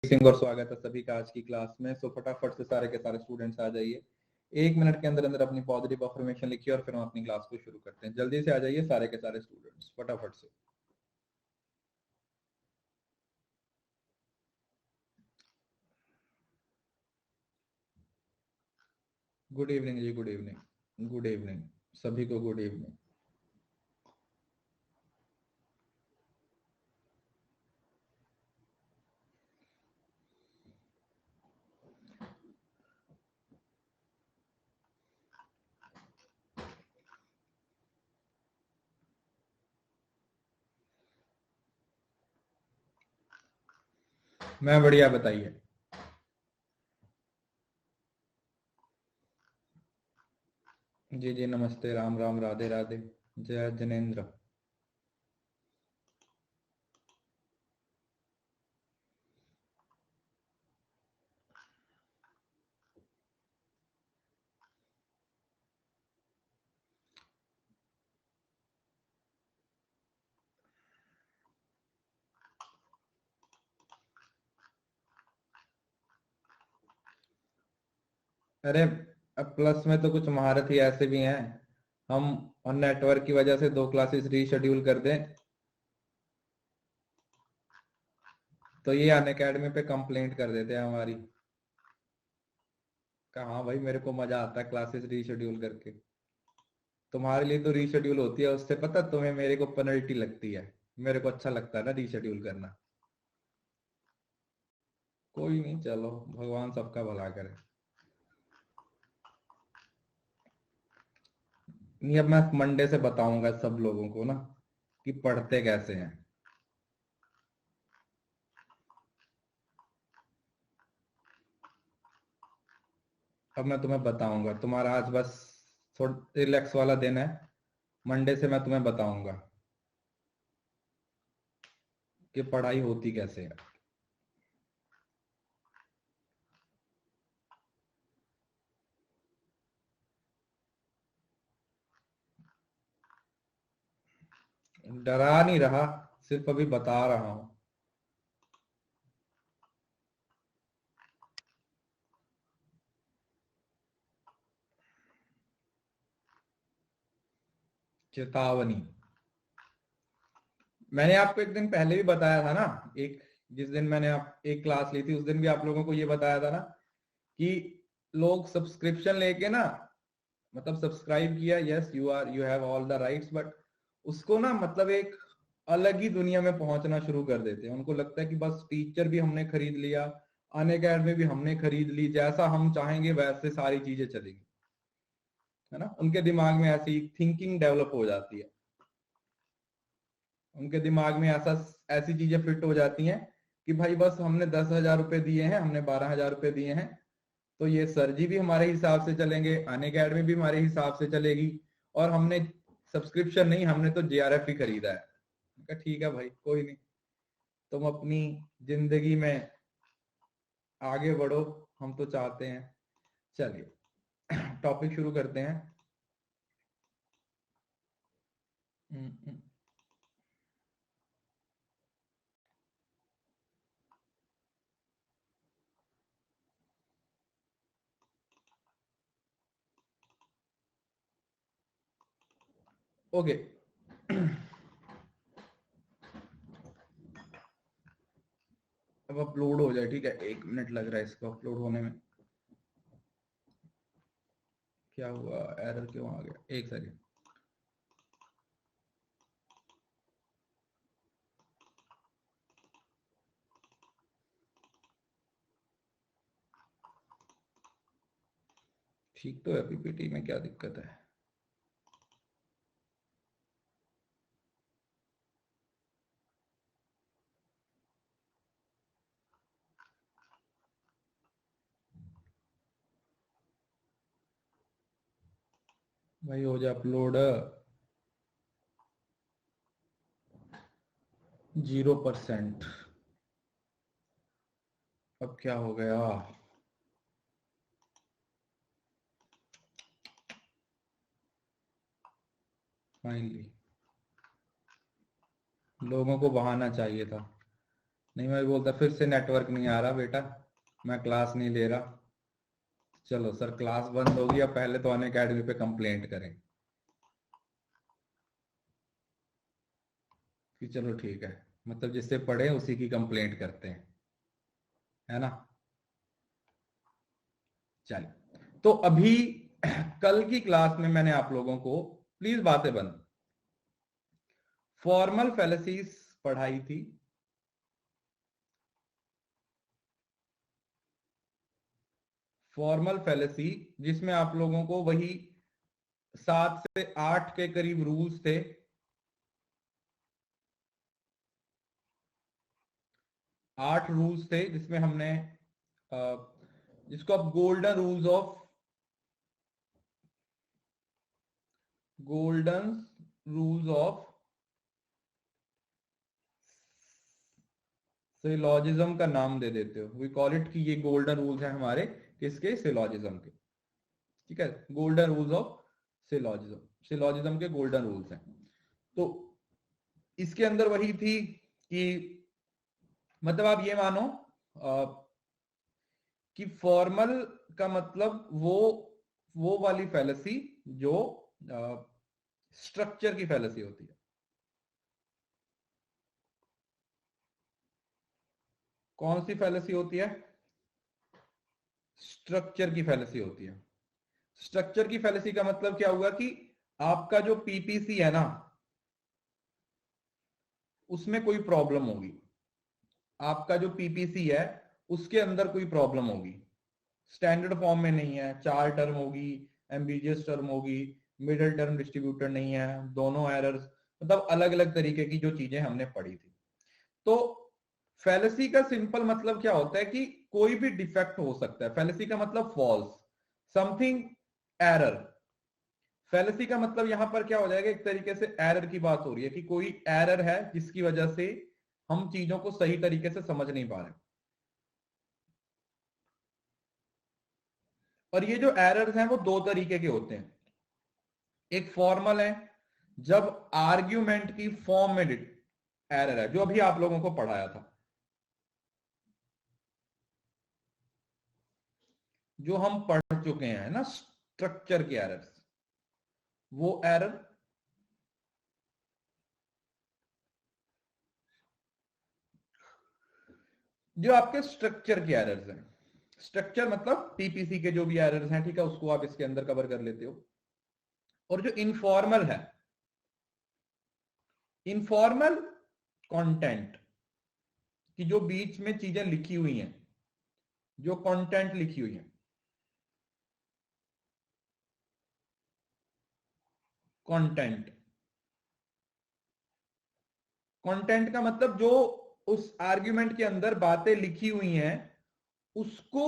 सिंह और स्वागत है सभी का आज की क्लास में। सो फटाफट से सारे के सारे स्टूडेंट्स आ जाइए। 1 मिनट के अंदर अंदर अपनी पॉजिटिव अफर्मेशन लिखिए और फिर हम अपनी क्लास को शुरू करते हैं। जल्दी से आ जाइए सारे के सारे स्टूडेंट्स फटाफट से। गुड इवनिंग जी, गुड इवनिंग, गुड इवनिंग सभी को, गुड इवनिंग। मैं बढ़िया, बताइए। जी जी नमस्ते, राम राम, राधे राधे, जय जनेन्द्र। अरे अब प्लस में तो कुछ महारत ही ऐसे भी हैं, हम और नेटवर्क की वजह से 2 क्लासेस रीशेड्यूल कर दें तो ये अनअकैडमी पे कंप्लेंट कर देते हैं हमारी। कहाँ भाई, मेरे को मजा आता है क्लासेस रीशेड्यूल करके। तुम्हारे लिए तो रीशेड्यूल होती है, उससे पता तुम्हें मेरे को पेनल्टी लगती है। मेरे को अच्छा लगता है ना रीशेड्यूल करना। कोई नहीं, चलो भगवान सबका भला करे। नहीं, अब मैं मंडे से बताऊंगा सब लोगों को ना कि पढ़ते कैसे हैं। अब मैं तुम्हें बताऊंगा, तुम्हारा आज बस थोड़ा रिलैक्स वाला दिन है। मंडे से मैं तुम्हें बताऊंगा कि पढ़ाई होती कैसे है। डरा नहीं रहा, सिर्फ अभी बता रहा हूं। चेतावनी। मैंने आपको एक दिन पहले भी बताया था ना, एक जिस दिन मैंने आप एक क्लास ली थी उस दिन भी आप लोगों को ये बताया था ना कि लोग सब्सक्रिप्शन लेके ना, मतलब सब्सक्राइब किया, yes you have all the rights, but उसको ना मतलब एक अलग ही दुनिया में पहुंचना शुरू कर देते हैं। उनको लगता है कि बस टीचर भी हमने खरीद लिया, अनअकैडमी भी हमने खरीद ली, जैसा हम चाहेंगे वैसे सारी चीजें चलेंगी, है ना। उनके दिमाग में ऐसी थिंकिंग डेवलप हो जाती है। उनके दिमाग में ऐसी चीजें फिट हो जाती हैं कि भाई बस हमने 10,000 रुपए दिए हैं, हमने 12,000 रुपए दिए हैं, तो ये सर जी भी हमारे हिसाब से चलेंगे, अनअकैडमी भी हमारे हिसाब से चलेगी, और हमने सब्सक्रिप्शन नहीं, हमने तो जेआरएफ ही खरीदा है। कहा ठीक है भाई, कोई नहीं, तुम अपनी जिंदगी में आगे बढ़ो, हम तो चाहते हैं। चलिए टॉपिक शुरू करते हैं। ओके अब अपलोड हो जाए, ठीक है। 1 मिनट लग रहा है इसको अपलोड होने में। क्या हुआ, एरर क्यों आ गया, एक सेकेंड। ठीक तो है, पीपीटी में क्या दिक्कत है। भाई हो जाए अपलोड। 0%। अब क्या हो गया। फाइनली लोगों को बहाना चाहिए था, नहीं, मैं बोलता फिर से नेटवर्क नहीं आ रहा बेटा, मैं क्लास नहीं ले रहा। चलो सर क्लास बंद होगी, अब पहले तो अनअकैडमी पे कंप्लेंट करें कि चलो ठीक है, मतलब जिससे पढ़े उसी की कंप्लेंट करते हैं, है ना। चलिए तो अभी कल की क्लास में मैंने आप लोगों को, प्लीज बातें बंद, फॉर्मल फैलेसीज पढ़ाई थी। फॉर्मल फैलेसी जिसमें आप लोगों को वही 7 से 8 के करीब रूल्स थे। 8 रूल्स थे जिसमें हमने जिसको आप गोल्डन रूल्स ऑफ सिलॉजिज्म का नाम दे देते हो। वी कॉल इट कि ये गोल्डन रूल्स हैं हमारे किसके, सिलॉजिज्म के। ठीक है, golden rules of syllogism, syllogism के गोल्डन रूल्स हैं। तो इसके अंदर वही थी कि मतलब आप ये मानो कि फॉर्मल का मतलब वो वाली फैलेसी जो स्ट्रक्चर की फैलेसी होती है। कौन सी फैलेसी होती है? स्ट्रक्चर की फैलेसी होती है। स्ट्रक्चर की फैलेसी का मतलब क्या हुआ कि आपका जो पीपीसी है ना, उसमें कोई प्रॉब्लम होगी। आपका जो पीपीसी है उसके अंदर कोई प्रॉब्लम होगी, स्टैंडर्ड फॉर्म में नहीं है, 4 टर्म होगी, एम्बिगियस टर्म होगी, मिडिल टर्म डिस्ट्रीब्यूटर नहीं है, दोनों एरर्स, मतलब अलग अलग तरीके की जो चीजें हमने पढ़ी थी। तो फैलेसी का सिंपल मतलब क्या होता है कि कोई भी डिफेक्ट हो सकता है। फैलेसी का मतलब फॉल्स, समथिंग, एरर। फैलेसी का मतलब यहां पर क्या हो जाएगा, एक तरीके से एरर की बात हो रही है कि कोई एरर है जिसकी वजह से हम चीजों को सही तरीके से समझ नहीं पा रहे। और ये जो एरर्स हैं वो 2 तरीके के होते हैं। एक फॉर्मल है, जब आर्ग्यूमेंट की फॉर्म में एरर है, जो अभी आप लोगों को पढ़ाया था, जो हम पढ़ चुके हैं ना, स्ट्रक्चर के एरर्स, वो एरर। जो आपके स्ट्रक्चर के एरर्स हैं, स्ट्रक्चर मतलब पीपीसी के जो भी एरर्स हैं, ठीक है, उसको आप इसके अंदर कवर कर लेते हो। और जो इनफॉर्मल है, इनफॉर्मल कंटेंट की जो बीच में चीजें लिखी हुई हैं, जो कंटेंट लिखी हुई है, कंटेंट, कंटेंट का मतलब जो उस आर्ग्यूमेंट के अंदर बातें लिखी हुई हैं उसको,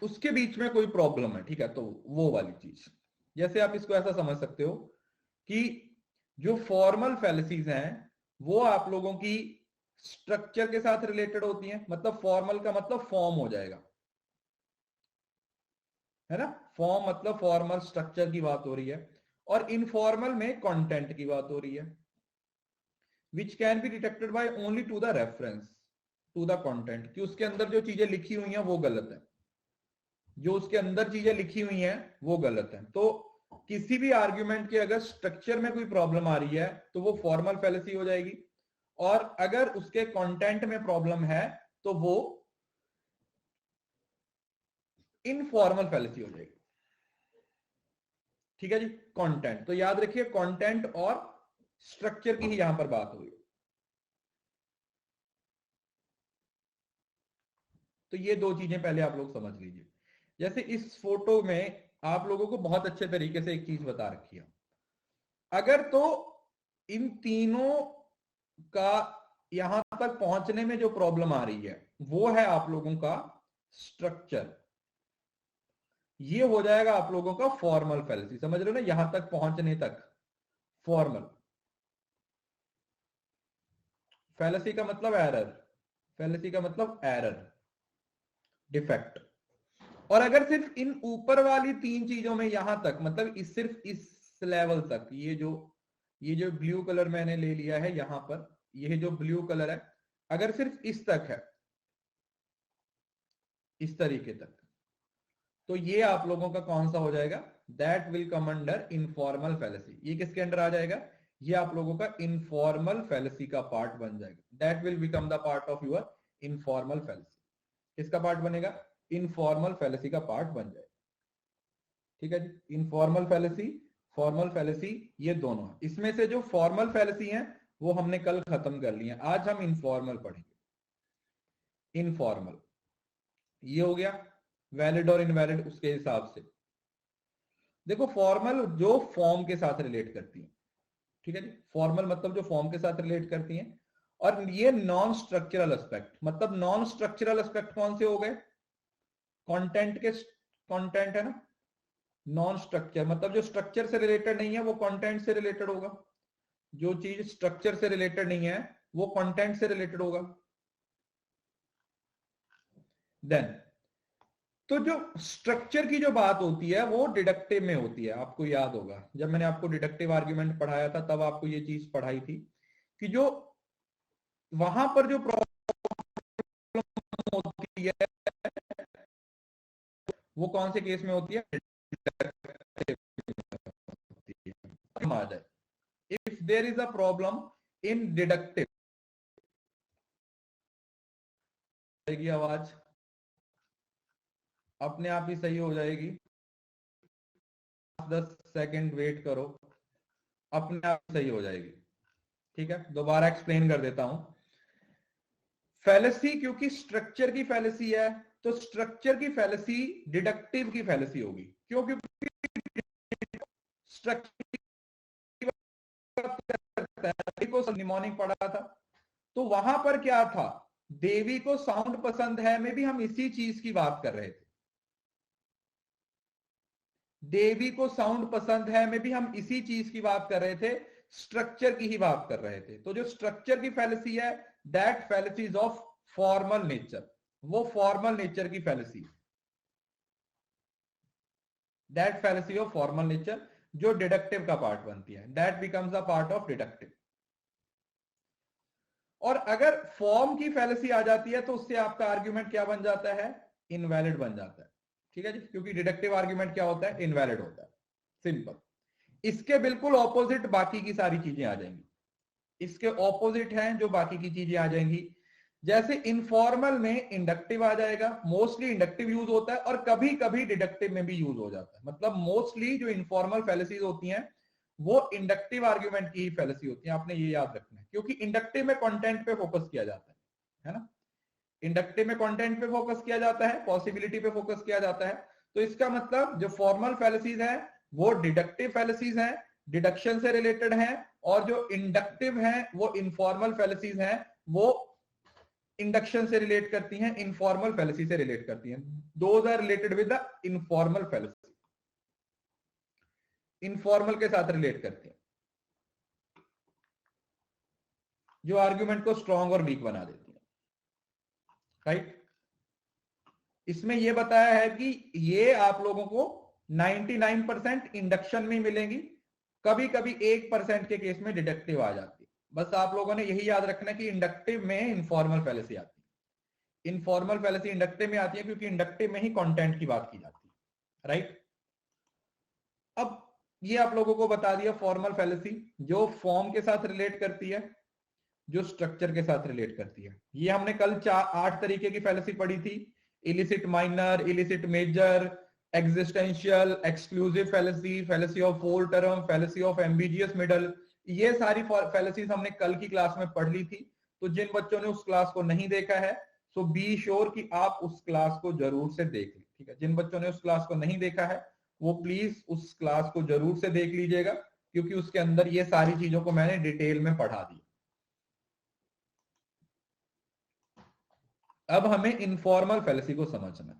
उसके बीच में कोई प्रॉब्लम है, ठीक है, तो वो वाली चीज। जैसे आप इसको ऐसा समझ सकते हो कि जो फॉर्मल फैलेसीज हैं वो आप लोगों की स्ट्रक्चर के साथ रिलेटेड होती हैं। मतलब फॉर्मल का मतलब फॉर्म हो जाएगा, है ना। फॉर्म मतलब फॉर्मल स्ट्रक्चर की बात हो रही है, और इनफॉर्मल में कंटेंट की बात हो रही है। Which can be detected by only to the reference to the content, कि उसके अंदर जो चीजें लिखी हुई हैं वो गलत है, जो उसके अंदर चीजें लिखी हुई हैं वो गलत है। तो किसी भी आर्ग्यूमेंट के अगर स्ट्रक्चर में कोई प्रॉब्लम आ रही है तो वो फॉर्मल फैलेसी हो जाएगी, और अगर उसके कंटेंट में प्रॉब्लम है तो वो इनफॉर्मल फैलेसी हो जाएगी। ठीक है जी। कंटेंट तो याद रखिए, कंटेंट और स्ट्रक्चर की ही यहां पर बात हो रही है। तो ये 2 चीजें पहले आप लोग समझ लीजिए। जैसे इस फोटो में आप लोगों को बहुत अच्छे तरीके से एक चीज बता रखी है। अगर तो इन तीनों का यहां तक पहुंचने में जो प्रॉब्लम आ रही है वो है आप लोगों का स्ट्रक्चर, ये हो जाएगा आप लोगों का फॉर्मल फैलेसी। समझ रहे हो ना, यहां तक पहुंचने तक फॉर्मल। फैलेसी का मतलब एरर, फैलेसी का मतलब एरर, डिफेक्ट। और अगर सिर्फ इन ऊपर वाली 3 चीजों में यहां तक, मतलब सिर्फ इस लेवल तक, ये जो ये जो ब्लू कलर मैंने ले लिया है यहां पर, ये जो ब्लू कलर है, अगर सिर्फ इस तक है, इस तरीके तक, तो ये आप लोगों का कौन सा हो जाएगा, that will come under informal fallacy. ये किसके अंडर आ जाएगा, ये आप लोगों का इनफॉर्मल फैलेसी का पार्ट बन जाएगा, that will become the part of your informal fallacy. किसका पार्ट बनेगा, इनफॉर्मल फैलेसी का पार्ट बन जाएगा। ठीक है जी, इनफॉर्मल फैलेसी, फॉर्मल फैलेसी, ये दोनों है। इसमें से जो फॉर्मल फैलेसी है वो हमने कल खत्म कर लिया, आज हम इनफॉर्मल पढ़ेंगे। इनफॉर्मल ये हो गया, वैलिड और इनवैलिड उसके हिसाब से। देखो फॉर्मल जो फॉर्म के साथ रिलेट करती है, ठीक है जी, फॉर्मल मतलब जो फॉर्म के साथ रिलेट करती है। और ये नॉन स्ट्रक्चरल एस्पेक्ट, मतलब नॉन स्ट्रक्चरल एस्पेक्ट कौन से हो गए, कंटेंट के, कंटेंट है ना, नॉन स्ट्रक्चर मतलब जो स्ट्रक्चर से रिलेटेड नहीं है वो कंटेंट से रिलेटेड होगा, जो चीज स्ट्रक्चर से रिलेटेड नहीं है वो कंटेंट से रिलेटेड होगा। देन तो जो स्ट्रक्चर की जो बात होती है वो डिडक्टिव में होती है, आपको याद होगा जब मैंने आपको डिडक्टिव आर्ग्यूमेंट पढ़ाया था तब आपको ये चीज पढ़ाई थी कि जो वहां पर जो प्रॉब्लम होती है वो कौन से केस में होती है, आ जाए if there is a problem in deductive, आवाज अपने आप ही सही हो जाएगी, 10 सेकंड वेट करो, अपने आप सही हो जाएगी। ठीक है, दोबारा एक्सप्लेन कर देता हूं। फैलेसी क्योंकि स्ट्रक्चर की फैलेसी है, तो स्ट्रक्चर की फैलेसी डिडक्टिव की फैलेसी होगी। क्यों, क्योंकि स्ट्रक्चर को निमोनिक पढ़ा था, तो वहां पर क्या था, देवी को साउंड पसंद है में भी हम इसी चीज की बात कर रहे थे, देवी को साउंड पसंद है में भी हम इसी चीज की बात कर रहे थे, स्ट्रक्चर की ही बात कर रहे थे। तो जो स्ट्रक्चर की फैलेसी है that fallacy is of formal nature, वो फॉर्मल नेचर की fallacy, that fallacy of formal nature जो डिडक्टिव का पार्ट बनती है, that becomes a part of deductive. और अगर फॉर्म की फैलेसी आ जाती है तो उससे आपका आर्ग्यूमेंट क्या बन जाता है, इनवैलिड बन जाता है। ठीक है जी, क्योंकि डिडक्टिव आर्ग्यूमेंट क्या होता है, इनवैलिड होता है, सिंपल। इसके बिल्कुल ऑपोजिट बाकी की सारी चीजें आ जाएंगी, इसके ऑपोजिट हैं जो बाकी की चीजें आ जाएंगी। जैसे इनफॉर्मल में इंडक्टिव आ जाएगा, मोस्टली इंडक्टिव यूज होता है और कभी कभी डिडक्टिव में भी यूज हो जाता है। मतलब मोस्टली जो इनफॉर्मल फैलेसीज होती हैं वो इंडक्टिव आर्ग्यूमेंट की ही फैलेसी होती है, आपने ये याद रखना है, क्योंकि इंडक्टिव में कंटेंट पे फोकस किया जाता है ना, इंडक्टिव में कंटेंट पे फोकस किया जाता है, पॉसिबिलिटी पे फोकस किया जाता है। तो इसका मतलब जो फॉर्मल फैलेसीज है वो डिडक्टिव फैलेसीज हैं, डिडक्शन से रिलेटेड हैं, और जो इंडक्टिव हैं वो इनफॉर्मल फैलेसीज हैं, वो इंडक्शन से रिलेट करती हैं, इनफॉर्मल फैलेसी से रिलेट करती हैं। Those are related with the informal fallacy, informal के साथ रिलेट करती हैं, जो आर्ग्यूमेंट को स्ट्रॉन्ग और वीक बना देती है। राइट, इसमें यह बताया है कि ये आप लोगों को 99% इंडक्शन में मिलेंगी, कभी कभी 1% के केस में डिडक्टिव आ जाती है। बस आप लोगों ने यही याद रखना कि इंडक्टिव में इनफॉर्मल फैलेसी आती है, इनफॉर्मल फैलेसी इंडक्टिव में आती है क्योंकि इंडक्टिव में ही कंटेंट की बात की जाती है। राइट, अब ये आप लोगों को बता दिया फॉर्मल फैलेसी जो फॉर्म के साथ रिलेट करती है, जो स्ट्रक्चर के साथ रिलेट करती है। ये हमने कल 8 तरीके की फैलेसी पढ़ी थी, illicit minor, illicit major, existential, exclusive fallacy, fallacy of four term, fallacy of ambiguous middle. ये सारी फैलेसीज हमने कल की क्लास में पढ़ ली थी। तो जिन बच्चों ने उस क्लास को नहीं देखा है सो बी श्योर कि आप उस क्लास को जरूर से देख लें। ठीक है, जिन बच्चों ने उस क्लास को नहीं देखा है वो प्लीज उस क्लास को जरूर से देख लीजिएगा, क्योंकि उसके अंदर ये सारी चीजों को मैंने डिटेल में पढ़ा दी। अब हमें इनफॉर्मल फैलेसी को समझना।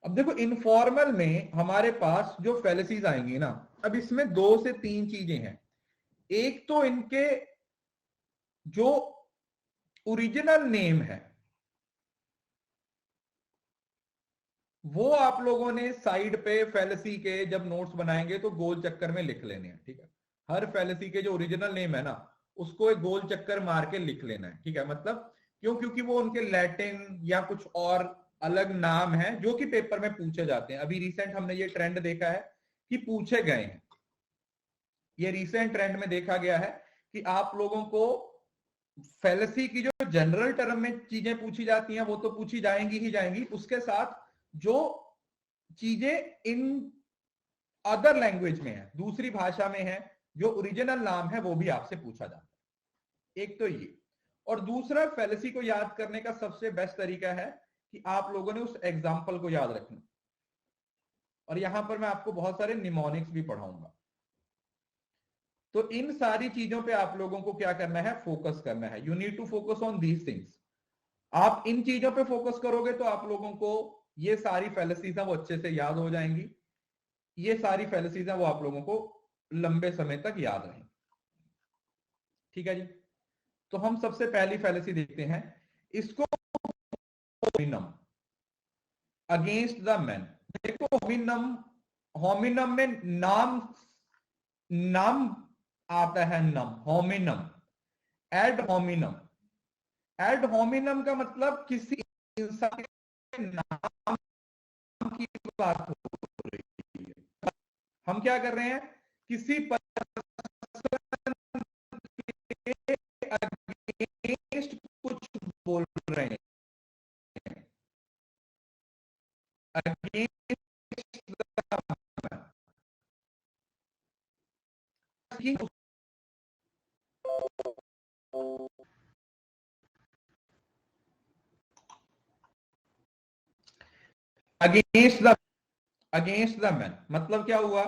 अब देखो इनफॉर्मल में हमारे पास जो फैलेसीज आएंगी ना, अब इसमें 2 से 3 चीजें हैं। एक तो इनके जो ओरिजिनल नेम है वो आप लोगों ने साइड पे फैलेसी के जब नोट्स बनाएंगे तो गोल चक्कर में लिख लेने हैं। ठीक है, हर फैलेसी के जो ओरिजिनल नेम है ना उसको एक गोल चक्कर मार के लिख लेना है, ठीक है। मतलब क्यों? क्योंकि वो उनके लैटिन या कुछ और अलग नाम है जो कि पेपर में पूछे जाते हैं। अभी रिसेंट हमने ये ट्रेंड देखा है कि पूछे गए हैं, ये रिसेंट ट्रेंड में देखा गया है कि आप लोगों को फैलेसी की जो जनरल टर्म में चीजें पूछी जाती हैं वो तो पूछी जाएंगी ही जाएंगी, उसके साथ जो चीजें इन अदर लैंग्वेज में है, दूसरी भाषा में है, जो ओरिजिनल नाम है वो भी आपसे पूछा जाता है। एक तो ये, और दूसरा फैलेसी को याद करने का सबसे बेस्ट तरीका है कि आप लोगों ने उस एग्जाम्पल को याद रखना। और यहां पर मैं आपको बहुत सारे निमोनिक्स भी पढ़ाऊंगा। तो इन सारी चीजों पे आप लोगों को क्या करना है? फोकस करना है। You need to focus on these things. आप इन चीजों पे फोकस करोगे तो आप लोगों को ये सारी फैलेसीज है वो अच्छे से याद हो जाएंगी। ये सारी फैलेसीज है वो आप लोगों को लंबे समय तक याद रहेंगी, ठीक है जी। तो हम सबसे पहली फैलेसी देखते हैं, इसको होमिनम, अगेंस्ट द मैन। देखो होमिनम, होमिनम में नाम नाम आता है, नम, hominem, ad hominem. Ad hominem का मतलब किसी इंसान के नाम की बात हो रही है। हम क्या कर रहे हैं? किसी पर्सन के अगेंस्ट कुछ बोल रहे हैं, against against the against the man मतलब क्या हुआ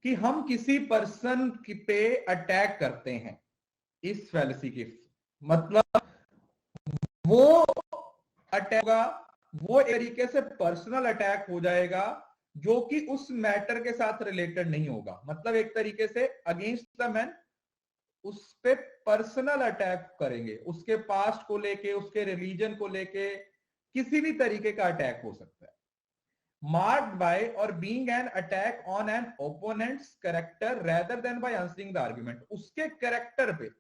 कि हम किसी पर्सन पे अटैक करते हैं। इस फैलेसी की मतलब वो अटैक होगा, वो एक तरीके से पर्सनल अटैक हो जाएगा जो कि उस मैटर के साथ रिलेटेड नहीं होगा। मतलब एक तरीके से अगेंस्ट द मैन उस पे पर्सनल अटैक करेंगे, उसके पास्ट को लेके, उसके रिलीजन को लेके, किसी भी तरीके का अटैक हो सकता है। marked by or being an attack on an opponent's character rather than by answering the argument। उसके कैरेक्टर पे,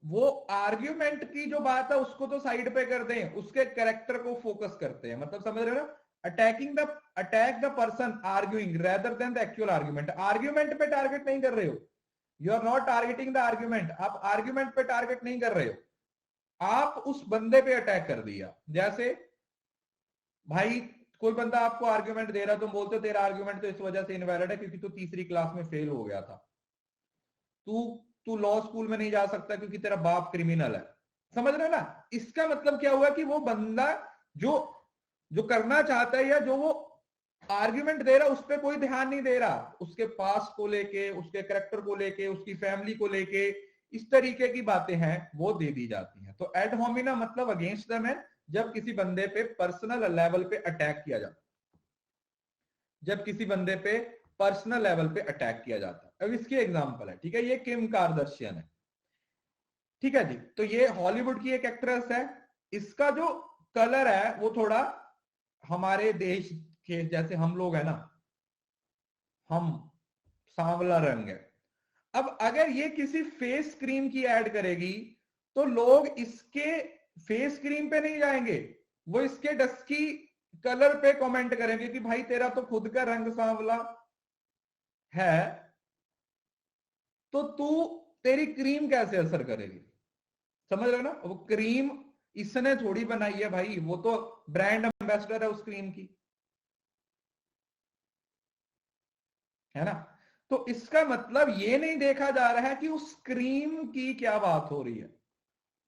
वो आर्ग्यूमेंट की जो बात है उसको तो साइड पे कर दें, उसके कैरेक्टर को फोकस करते हैं। मतलब समझ रहे हो ना? Attack the person arguing rather than the actual argument. Argument पे टारगेट नहीं कर रहे हो, you are not targeting the argument. आप आर्ग्यूमेंट पे टारगेट नहीं कर रहे हो, आप उस बंदे पे अटैक कर दिया। जैसे भाई कोई बंदा आपको आर्ग्यूमेंट दे रहा है, तुम बोलते हो तेरा आर्ग्यूमेंट तो इस वजह से इनवैलिड है क्योंकि तू तीसरी क्लास में फेल हो गया था, तू तू लॉ स्कूल में नहीं जा सकता क्योंकि तेरा बाप क्रिमिनल है। समझ रहे हो ना? इसका मतलब क्या हुआ कि वो बंदा जो जो करना चाहता है या जो वो आर्ग्यूमेंट दे रहा है उस पर कोई ध्यान नहीं दे रहा, उसके पास को लेके, उसके कैरेक्टर को लेके, उसकी फैमिली को लेके, इस तरीके की बातें हैं वो दे दी जाती हैं। तो एड होमिना मतलब अगेंस्ट द मैन, जब किसी बंदे पे पर्सनल लेवल पे अटैक किया जाता है, जब किसी बंदे पे पर्सनल लेवल पे अटैक किया जाता है। अब इसकी एग्जांपल है, ठीक है, ये किम कार्दशियन है, ठीक है जी। तो ये हॉलीवुड की एक एक्ट्रेस है, इसका जो कलर है वो थोड़ा हमारे देश के जैसे हम लोग है ना, हम सांवला रंग है। अब अगर ये किसी फेस क्रीम की ऐड करेगी तो लोग इसके फेस क्रीम पे नहीं जाएंगे, वो इसके डस्की कलर पे कमेंट करेंगे कि भाई तेरा तो खुद का रंग सांवला है, तो तू तेरी क्रीम कैसे असर करेगी? समझ रहे हो ना? वो क्रीम इसने थोड़ी बनाई है भाई, वो तो ब्रांड एम्बेसडर है उस क्रीम की, है ना? तो इसका मतलब ये नहीं देखा जा रहा है कि उस क्रीम की क्या बात हो रही है,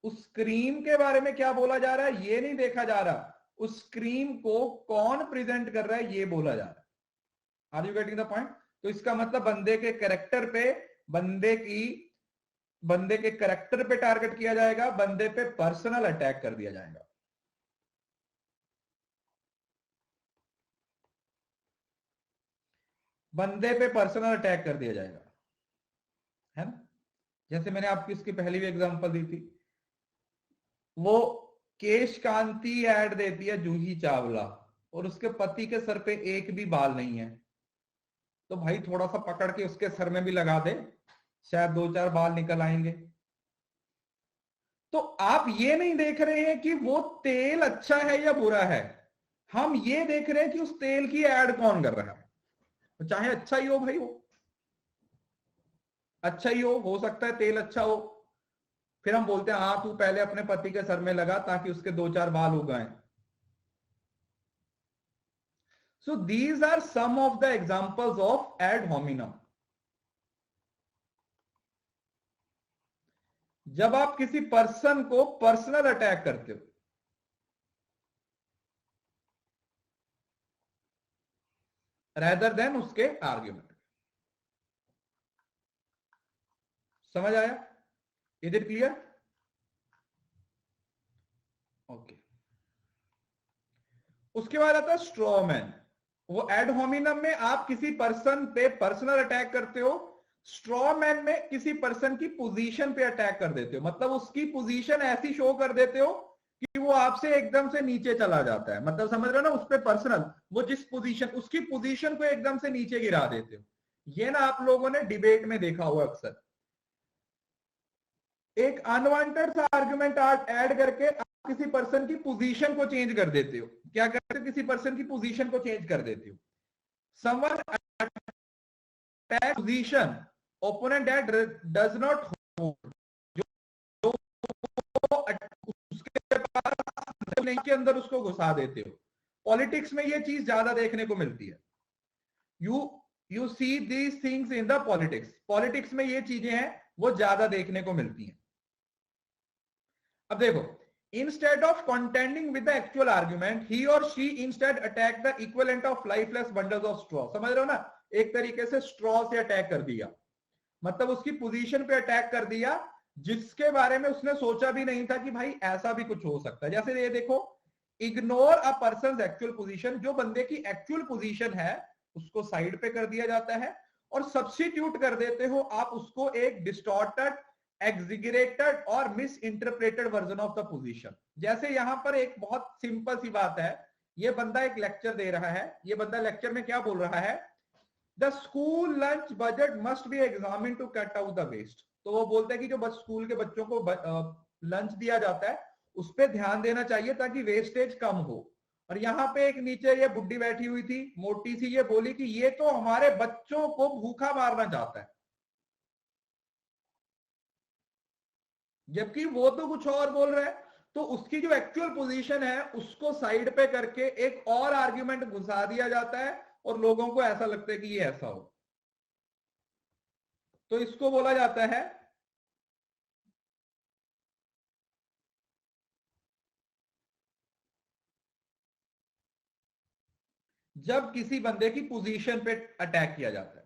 उस क्रीम के बारे में क्या बोला जा रहा है ये नहीं देखा जा रहा, उस क्रीम को कौन प्रेजेंट कर रहा है ये बोला जा रहा है। Are you getting the point? तो इसका मतलब बंदे के कैरेक्टर पे, बंदे के कैरेक्टर पे टारगेट किया जाएगा, बंदे पे पर्सनल अटैक कर दिया जाएगा। बंदे पे पर्सनल अटैक कर दिया जाएगा, है ना? जैसे मैंने आपकी इसकी पहली भी एग्जांपल दी थी, वो केश कांति ऐड देती है जूही चावला और उसके पति के सर पे एक भी बाल नहीं है, तो भाई थोड़ा सा पकड़ के उसके सर में भी लगा दे, शायद 2-4 बाल निकल आएंगे। तो आप ये नहीं देख रहे हैं कि वो तेल अच्छा है या बुरा है, हम ये देख रहे हैं कि उस तेल की ऐड कौन कर रहा है। तो चाहे अच्छा ही हो भाई, वो अच्छा ही हो सकता है तेल अच्छा हो, फिर हम बोलते हैं हाँ तू पहले अपने पति के सर में लगा ताकि उसके 2-4 बाल उगाएं। So these are some of the examples of ad hominem. जब आप किसी पर्सन को पर्सनल अटैक करते हो, रेदर देन उसके आर्ग्यूमेंट। समझ आया? Is it clear? ओके। उसके बाद आता है स्ट्रॉमैन। वो एड होमिनम में आप किसी पर्सन पे पर्सनल अटैक करते हो, स्ट्रॉमैन में किसी पर्सन की पोजीशन पे अटैक कर देते हो, मतलब उसकी पोजीशन ऐसी शो कर देते हो कि वो आपसे एकदम से नीचे चला जाता है। मतलब समझ रहे हो ना, उस पे पर्सनल, वो जिस पोजीशन, उसकी पोजीशन को एकदम से नीचे गिरा देते हो। ये ना आप लोगों ने डिबेट में देखा हुआ अक्सर, एक अनवांटेड सा आर्गुमेंट ऐड करके आप किसी पर्सन की पोजीशन को चेंज कर देते हो। क्या करते हो? किसी पर्सन की पोजीशन को चेंज कर देते हो। Someone attack position opponent that does not hold, जो उसके पास नहीं, के अंदर उसको घुसा देते हो। पॉलिटिक्स में ये चीज ज्यादा देखने को मिलती है। You you see these things in the politics. Politics में ये चीजें हैं वो ज्यादा देखने को मिलती हैं। अब देखो, instead of contending with the actual argument, he or she instead attack the equivalent of lifeless bundles of straw। समझ रहे हो ना, एक तरीके से स्ट्रॉ से अटैक कर दिया, मतलब उसकी पोजीशन पे अटैक कर दिया जिसके बारे में उसने सोचा भी नहीं था कि भाई ऐसा भी कुछ हो सकता है। जैसे ये देखो, ignore a person actual position, जो बंदे की एक्चुअल पोजीशन है उसको साइड पे कर दिया जाता है और सब्स्टिट्यूट कर देते हो आप उसको एक डिस्टॉर्टेड, एग्जिगरेटेड और miss interpreted version of the position. जैसे यहां पर एक बहुत सिंपल सी बात है, ये बंदा एक लेक्चर दे रहा है, ये बंदा लेक्चर में क्या बोल रहा है, the school lunch budget must be examine to cut out the waste. तो वो बोलते हैं कि जो स्कूल के बच्चों को लंच दिया जाता है उस पर ध्यान देना चाहिए ताकि वेस्टेज कम हो। और यहाँ पे एक नीचे ये बुड्ढी बैठी हुई थी मोटी सी, ये बोली कि ये तो हमारे बच्चों को भूखा मारना चाहता है, जबकि वो तो कुछ और बोल रहा है। तो उसकी जो एक्चुअल पोजीशन है उसको साइड पे करके एक और आर्ग्यूमेंट घुसा दिया जाता है और लोगों को ऐसा लगता है कि ये ऐसा हो। तो इसको बोला जाता है जब किसी बंदे की पोजीशन पे अटैक किया जाता है।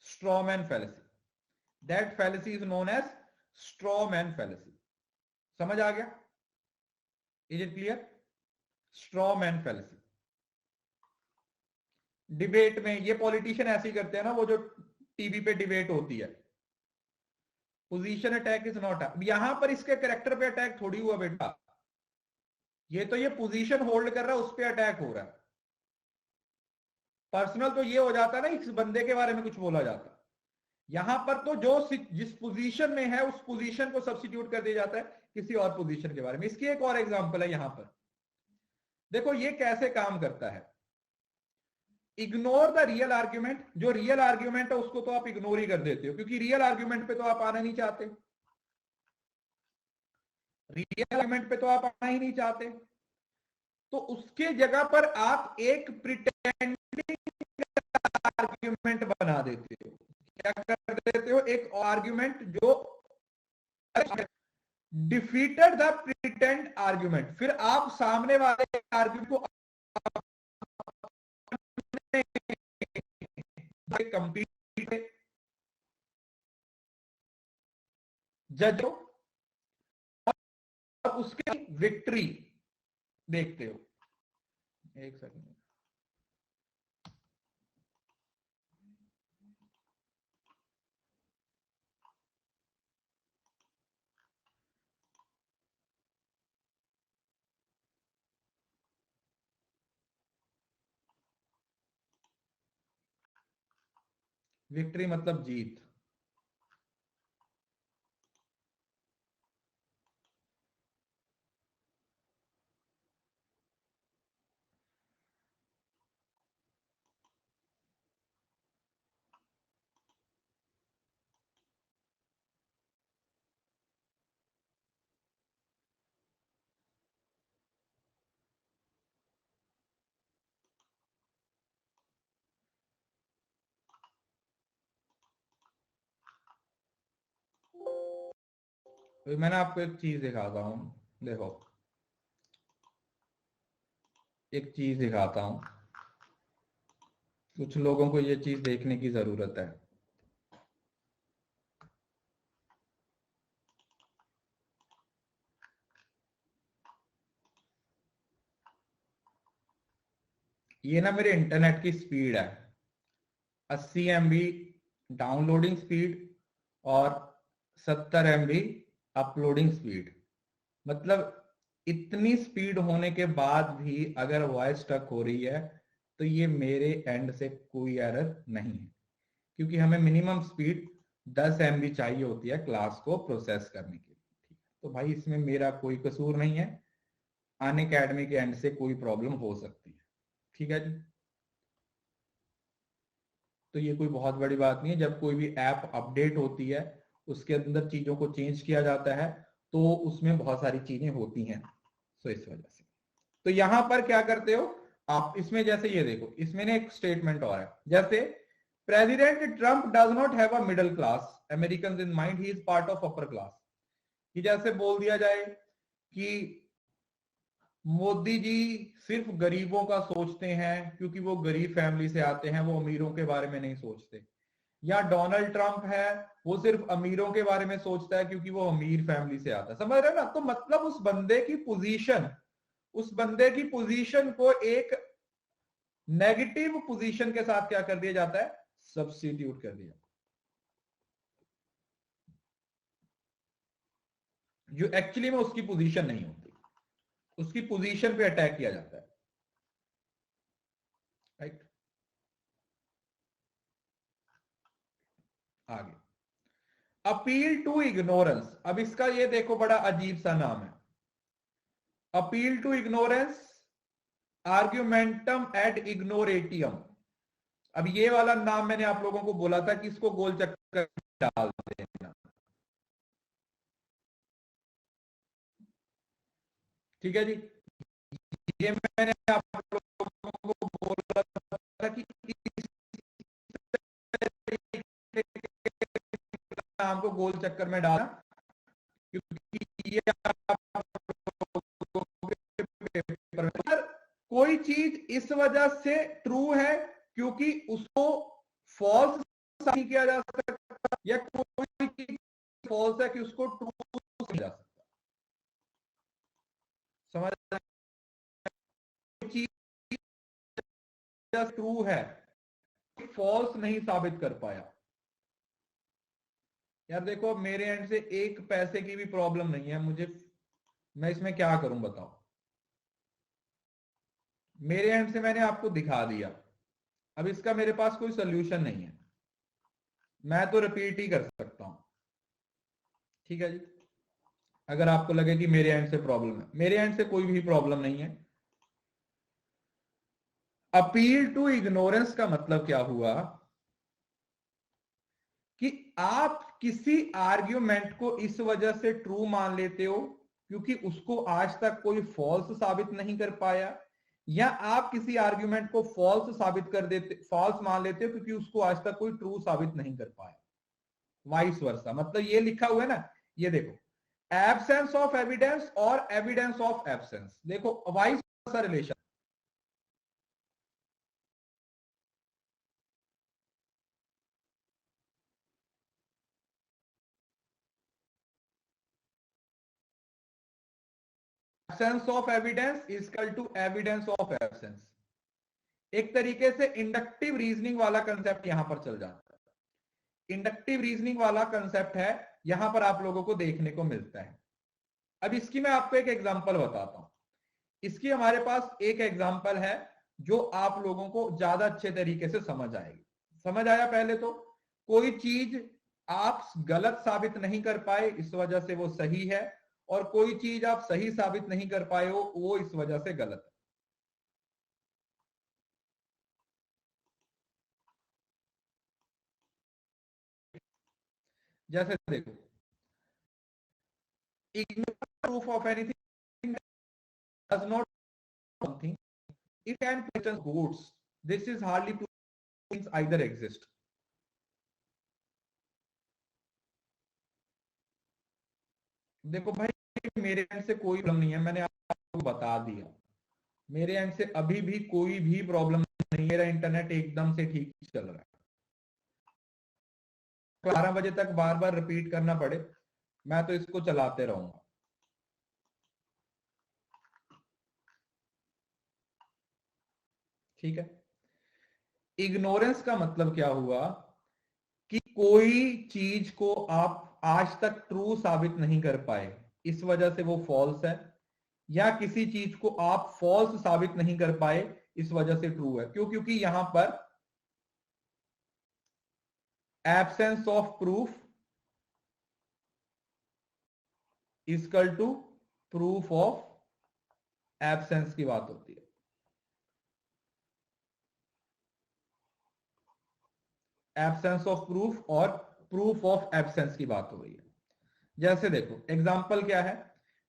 Strawman fallacy, that fallacy is known as strawman fallacy. समझ आ गया? Is it clear? Strawman fallacy debate में ये पॉलिटिशियन ऐसे ही करते हैं ना, वो जो टीवी पे डिबेट होती है, पोजीशन अटैक इज नॉट। यहां पर इसके कैरेक्टर पे अटैक थोड़ी हुआ बेटा, ये तो ये पोजीशन होल्ड कर रहा है उस पर अटैक हो रहा है। पर्सनल तो ये हो जाता है ना, इस बंदे के बारे में कुछ बोला जाता है। यहां पर तो जो जिस पोजीशन में है उस पोजीशन को सब्स्टिट्यूट कर दिया जाता है किसी और पोजीशन के बारे में। इसकी एक और एग्जांपल है यहां पर, देखो ये कैसे काम करता है। इग्नोर द रियल आर्ग्यूमेंट, जो रियल आर्ग्यूमेंट है उसको तो आप इग्नोर ही कर देते हो क्योंकि रियल आर्ग्यूमेंट पे तो आप आना नहीं चाहते, रियल आर्ग्यूमेंट पे तो आप आना ही नहीं चाहते। तो उसके जगह पर आप एक प्रिटेंडिंग आर्ग्यूमेंट बना देते हो। क्या कर देते हो? एक आर्ग्यूमेंट जो डिफीटेड द प्रिटेंड आर्ग्यूमेंट, फिर आप सामने वाले आर्ग्यूमेंट को कंप्लीट जज हो और उसकी विक्ट्री देखते हो। एक सेकंड, विक्ट्री मतलब जीत। तो मैंने आपको एक चीज दिखाता हूं, देखो एक चीज दिखाता हूं, कुछ लोगों को ये चीज देखने की जरूरत है। ये ना मेरे इंटरनेट की स्पीड है, 80 MB डाउनलोडिंग स्पीड और 70 MB अपलोडिंग स्पीड। मतलब इतनी स्पीड होने के बाद भी अगर वॉइस स्टक हो रही है तो ये मेरे एंड से कोई एरर नहीं है, क्योंकि हमें मिनिमम स्पीड 10 MB चाहिए होती है क्लास को प्रोसेस करने के लिए। ठीक है, तो भाई इसमें मेरा कोई कसूर नहीं है, अनअकैडमी के एंड से कोई प्रॉब्लम हो सकती है। ठीक है जी, तो ये कोई बहुत बड़ी बात नहीं है। जब कोई भी ऐप अपडेट होती है, उसके अंदर चीजों को चेंज किया जाता है, तो उसमें बहुत सारी चीजें होती हैं, तो इस वजह से। तो यहां पर क्या करते हो आप, इसमें जैसे ये देखो, इसमें ना एक स्टेटमेंट और है, जैसे president Trump does not have a middle class American in mind, he is part of upper class. कि जैसे बोल दिया जाए कि मोदी जी सिर्फ गरीबों का सोचते हैं क्योंकि वो गरीब फैमिली से आते हैं, वो अमीरों के बारे में नहीं सोचते। या डोनाल्ड ट्रंप है, वो सिर्फ अमीरों के बारे में सोचता है क्योंकि वो अमीर फैमिली से आता है। समझ रहे हो ना? तो मतलब उस बंदे की पोजीशन को एक नेगेटिव पोजीशन के साथ क्या कर दिया जाता है, सब्स्टिट्यूट कर दिया, जो एक्चुअली में उसकी पोजीशन नहीं होती, उसकी पोजीशन पे अटैक किया जाता है। राइट, आगे अपील टू इग्नोरेंस। अब इसका ये देखो बड़ा अजीब सा नाम है, अपील टू इग्नोरेंस, आर्ग्यूमेंटम एड इग्नोरेटियम। अब ये वाला नाम मैंने आप लोगों को बोला था कि इसको गोल चक्कर डाल देना। ठीक है जी, ये मैंने आप लोगों को बोला था कि इस नाम को गोल चक्कर में डालना, क्योंकि ये पेपर, कोई चीज इस वजह से ट्रू है क्योंकि उसको फॉल्स नहीं किया जा सकता, या कोई चीज फॉल्स है कि उसको ट्रू किया जा सकता। समझ, चीज ट्रू है, फॉल्स नहीं साबित कर पाया। यार देखो, मेरे एंड से एक पैसे की भी प्रॉब्लम नहीं है मुझे, मैं इसमें क्या करूं बताओ? मेरे एंड से मैंने आपको दिखा दिया, अब इसका मेरे पास कोई सोल्यूशन नहीं है, मैं तो रिपीट ही कर सकता हूं। ठीक है जी, अगर आपको लगे कि मेरे एंड से प्रॉब्लम है, मेरे एंड से कोई भी प्रॉब्लम नहीं है। अपील टू इग्नोरेंस का मतलब क्या हुआ कि आप किसी आर्ग्यूमेंट को इस वजह से ट्रू मान लेते हो क्योंकि उसको आज तक कोई फॉल्स साबित नहीं कर पाया, या आप किसी आर्ग्यूमेंट को फॉल्स मान लेते हो क्योंकि उसको आज तक कोई ट्रू साबित नहीं कर पाया। वाइस वर्सा, मतलब ये लिखा हुआ है ना, ये देखो, एब्सेंस ऑफ एविडेंस और एविडेंस ऑफ एब्सेंस, देखो vice versa relation. Absence of evidence is equal to evidence of absence. एक तरीके से इंडक्टिव रीजनिंग वाला कंसेप्ट यहां पर चल जाता है। इंडक्टिव रीजनिंग वाला कंसेप्ट है, यहां पर आप लोगों को देखने को मिलता है। अब इसकी मैं आपको एक एग्जांपल बताता हूं। इसकी हमारे पास एक एग्जांपल है जो आप लोगों को ज्यादा अच्छे तरीके से समझ आएगी। समझ आया? पहले तो कोई चीज आप गलत साबित नहीं कर पाए इस वजह से वो सही है, और कोई चीज आप सही साबित नहीं कर पाए हो वो इस वजह से गलत है। जैसे देखो, ignore proof of anything does not something if an person goods this is hardly proof things either exist। देखो भाई, मेरे एंड से कोई प्रॉब्लम नहीं है, मैंने आपको बता दिया, मेरे एंड से अभी भी कोई भी प्रॉब्लम नहीं, मेरा इंटरनेट एकदम से ठीक चल रहा है। 12 बजे तक बार बार रिपीट करना पड़े, मैं तो इसको चलाते रहूंगा। ठीक है, इग्नोरेंस का मतलब क्या हुआ कि कोई चीज को आप आज तक ट्रू साबित नहीं कर पाए इस वजह से वो फॉल्स है, या किसी चीज को आप फॉल्स साबित नहीं कर पाए इस वजह से ट्रू है। क्यों? क्योंकि यहां पर absence of proof equal to proof of absence की बात होती है। एब्सेंस ऑफ प्रूफ और प्रूफ ऑफ एब्सेंस की बात हो रही है। जैसे देखो एग्जांपल क्या है,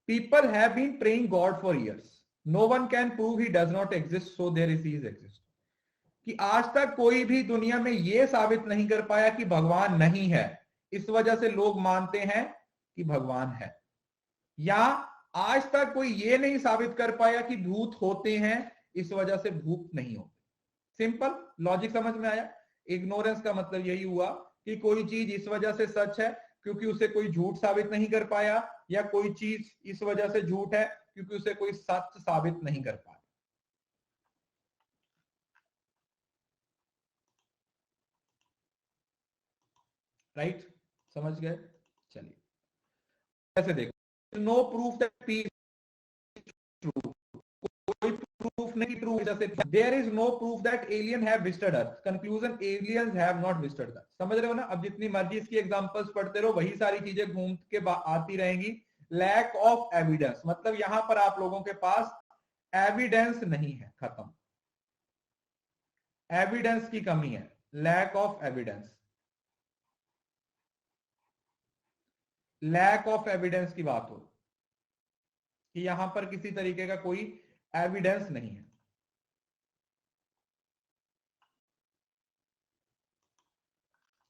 people have been praying God for years, no one can prove he does not exist so there is exist. कि आज तक कोई भी दुनिया में यह साबित नहीं कर पाया कि भगवान नहीं है, इस वजह से लोग मानते हैं कि भगवान है। या आज तक कोई ये नहीं साबित कर पाया कि भूत होते हैं, इस वजह से भूत नहीं होते। सिंपल लॉजिक समझ में आया? इग्नोरेंस का मतलब यही हुआ कि कोई चीज इस वजह से सच है क्योंकि उसे कोई झूठ साबित नहीं कर पाया, या कोई चीज इस वजह से झूठ है क्योंकि उसे कोई सच साबित नहीं कर पाया। राइट? समझ गए? चलिए ऐसे देखो, no proof that P true, कोई प्रूफ नहीं ट्रू, जैसे there is no proof that alien have visited earth, conclusion aliens have not visited earth. समझ रहे हो ना? अब जितनी मर्जी इसकी एग्जांपल्स पढ़ते रहो, वही सारी चीजें घूम के आती रहेंगी। लैक ऑफ एविडेंस मतलब यहां पर आप लोगों के पास एविडेंस नहीं है, खत्म। एविडेंस की कमी है, lack of evidence. Lack of evidence की बात हो कि यहां पर किसी तरीके का कोई एविडेंस नहीं है।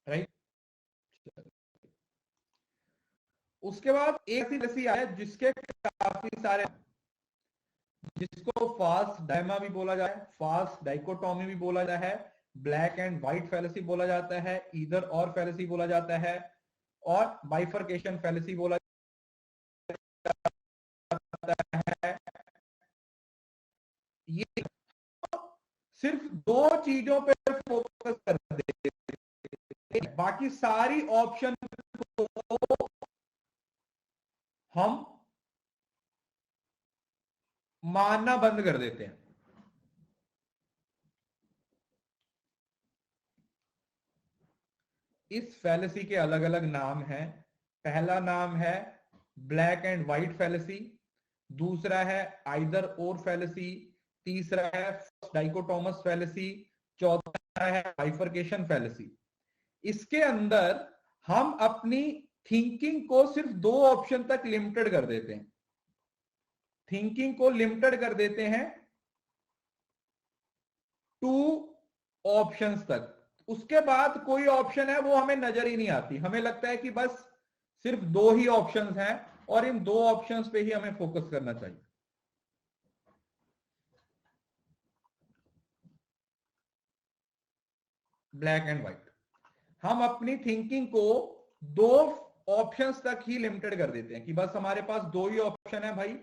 राइट? उसके बाद एक ऐसी आया जिसके काफी सारे, जिसको फाल्स डायमा भी बोला जाए, फाल्स डाइकोटोमी भी बोला जाता है, ब्लैक एंड व्हाइट फैलेसी बोला जाता है, ईदर और फैलेसी बोला जाता है, और बाइफर्केशन फैलेसी बोला जाता है। ये सिर्फ दो चीजों पर फोकस कर देते, बाकी सारी ऑप्शन को हम मानना बंद कर देते हैं। इस फैलेसी के अलग अलग नाम हैं। पहला नाम है ब्लैक एंड व्हाइट फैलेसी, दूसरा है आइदर और फैलेसी, तीसरा है डाइकोटोमस फैलेसी, चौथा है बाइफर्केशन फैलेसी। इसके अंदर हम अपनी थिंकिंग को सिर्फ दो ऑप्शन तक लिमिटेड कर देते हैं। थिंकिंग को लिमिटेड कर देते हैं टू ऑप्शंस तक। उसके बाद कोई ऑप्शन है वो हमें नजर ही नहीं आती, हमें लगता है कि बस सिर्फ दो ही ऑप्शंस हैं और इन दो ऑप्शंस पे ही हमें फोकस करना चाहिए। ब्लैक एंड व्हाइट, हम अपनी थिंकिंग को दो ऑप्शंस तक ही लिमिटेड कर देते हैं कि बस हमारे पास दो ही ऑप्शन है भाई,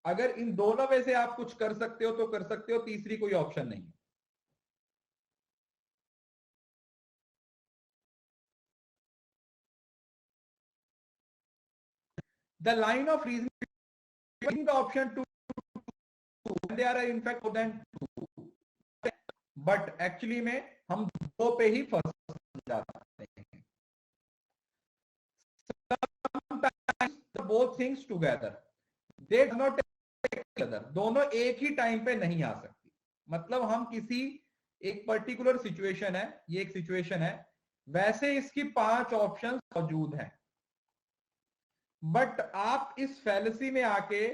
अगर इन दोनों में से आप कुछ कर सकते हो तो कर सकते हो, तीसरी कोई ऑप्शन नहीं। The line of reasoning the option to they are in fact more than two, but actually में हम दो पे ही फंस जाते हैं। Both things together they do not together, दोनों एक ही टाइम पे नहीं आ सकती। मतलब हम किसी एक पर्टिकुलर सिचुएशन है, ये एक सिचुएशन है, वैसे इसकी 5 ऑप्शंस मौजूद हैं, बट आप इस फैलेसी में आके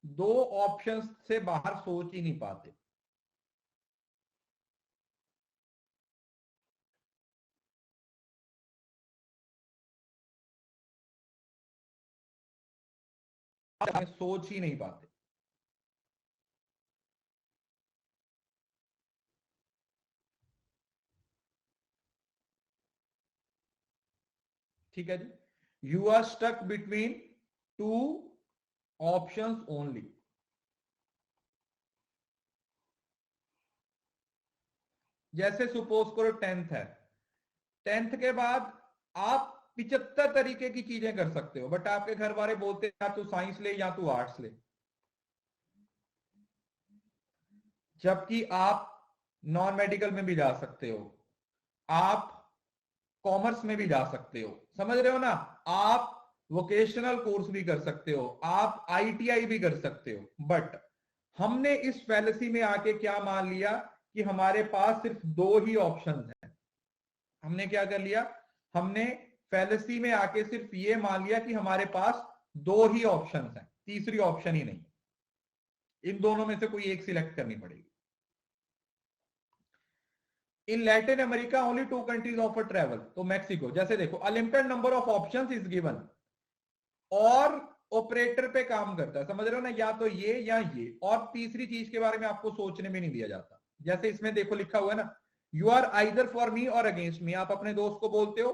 2 ऑप्शंस से बाहर सोच ही नहीं पाते। सोच ही नहीं पाते। ठीक है जी, you are stuck between 2 options only. जैसे सपोज करो 10th है, 10th के बाद आप 75 तरीके की चीजें कर सकते हो, बट आपके घर वाले बोलते हैं या तू साइंस ले या तू आर्ट्स ले, जबकि आप नॉन मेडिकल में भी जा सकते हो, आप कॉमर्स में भी जा सकते हो, समझ रहे हो ना, आप वोकेशनल कोर्स भी कर सकते हो, आप आईटीआई भी कर सकते हो। बट हमने इस फैलेसी में आके क्या मान लिया कि हमारे पास सिर्फ 2 ही ऑप्शंस हैं। हमने क्या कर लिया, हमने फैलेसी में आके सिर्फ ये मान लिया कि हमारे पास 2 ही ऑप्शंस हैं, तीसरी ऑप्शन ही नहीं। इन दोनों में से कोई एक सिलेक्ट करनी पड़ेगी। In Latin America only 2 countries offer travel, तो मैक्सिको, जैसे देखो unlimited number of options is given, और ऑपरेटर पे काम करता है, समझ रहे हो ना, या तो ये या ये, और तीसरी चीज के बारे में आपको सोचने में नहीं दिया जाता। जैसे इसमें देखो लिखा हुआ है ना, you are either for me और अगेंस्ट मी, आप अपने दोस्त को बोलते हो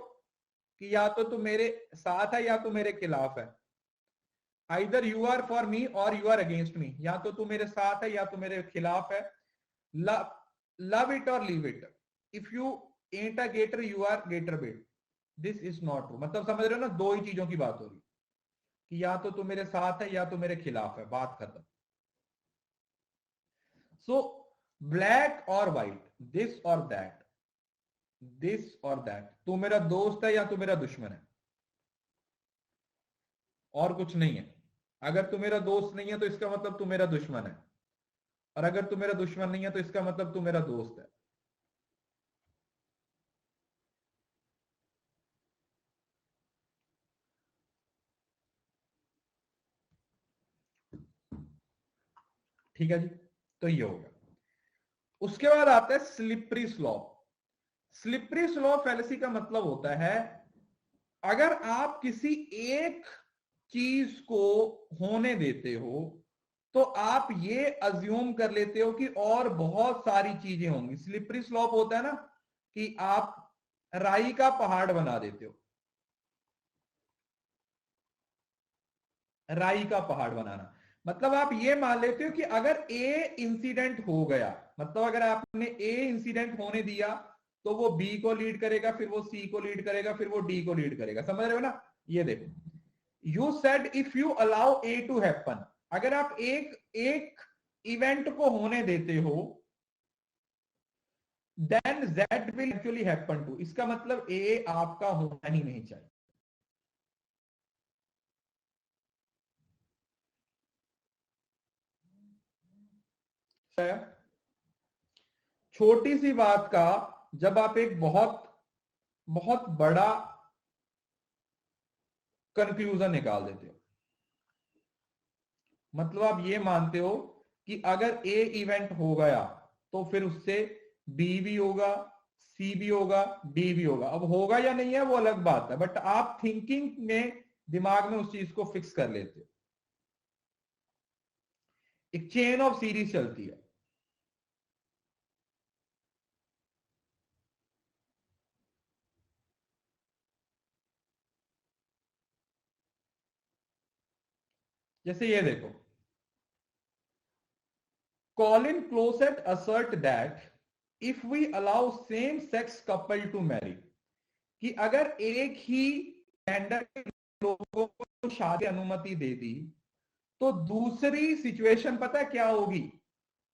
कि या तो तू मेरे साथ है या तू मेरे खिलाफ है। Either you are for me और यू आर अगेंस्ट मी, या तो तू मेरे साथ है या तू मेरे खिलाफ है। लव इट और leave it, if you ain't a gator you are gator bait, this is not true. मतलब समझ रहे हो ना, 2 ही चीजों की बात हो रही कि या तो तू मेरे साथ है या तो मेरे खिलाफ है, बात खत्म। सो ब्लैक और व्हाइट, दिस और दैट, दिस और दैट, तू मेरा दोस्त है या तू मेरा दुश्मन है, और कुछ नहीं है। अगर तू मेरा दोस्त नहीं है तो इसका मतलब तू मेरा दुश्मन है, और अगर तू मेरा दुश्मन नहीं है तो इसका मतलब तू मेरा दोस्त है। ठीक है जी, तो ये हो गया। उसके बाद आता है slippery slope. Slippery slope fallacy का मतलब होता है, अगर आप किसी एक चीज को होने देते हो तो आप ये अज्यूम कर लेते हो कि और बहुत सारी चीजें होंगी। स्लिपरी स्लॉप होता है ना कि आप राई का पहाड़ बना देते हो, राई का पहाड़ बनाना, मतलब आप ये मान लेते हो कि अगर ए इंसिडेंट हो गया, मतलब अगर आपने ए इंसिडेंट होने दिया तो वो बी को लीड करेगा, फिर वो सी को लीड करेगा, फिर वो डी को लीड करेगा, समझ रहे हो ना। ये देखो, you said if you allow A to happen, अगर आप एक एक इवेंट को होने देते हो, then Z will actually happen too, इसका मतलब ए आपका होना ही नहीं चाहिए। छोटी सी बात का जब आप एक बहुत बहुत बड़ा कंक्लूजन निकाल देते हो, मतलब आप ये मानते हो कि अगर ए इवेंट हो गया तो फिर उससे बी भी होगा, सी भी होगा, डी भी होगा। अब होगा या नहीं है वो अलग बात है, बट आप थिंकिंग में दिमाग में उस चीज को फिक्स कर लेते हो, एक चेन ऑफ सीरीज चलती है। जैसे ये देखो, Colin Closet assert that if we allow same sex couple to marry, कि अगर एक ही जेंडर के लोगों को शादी अनुमति दे दी तो दूसरी सिचुएशन पता है क्या होगी,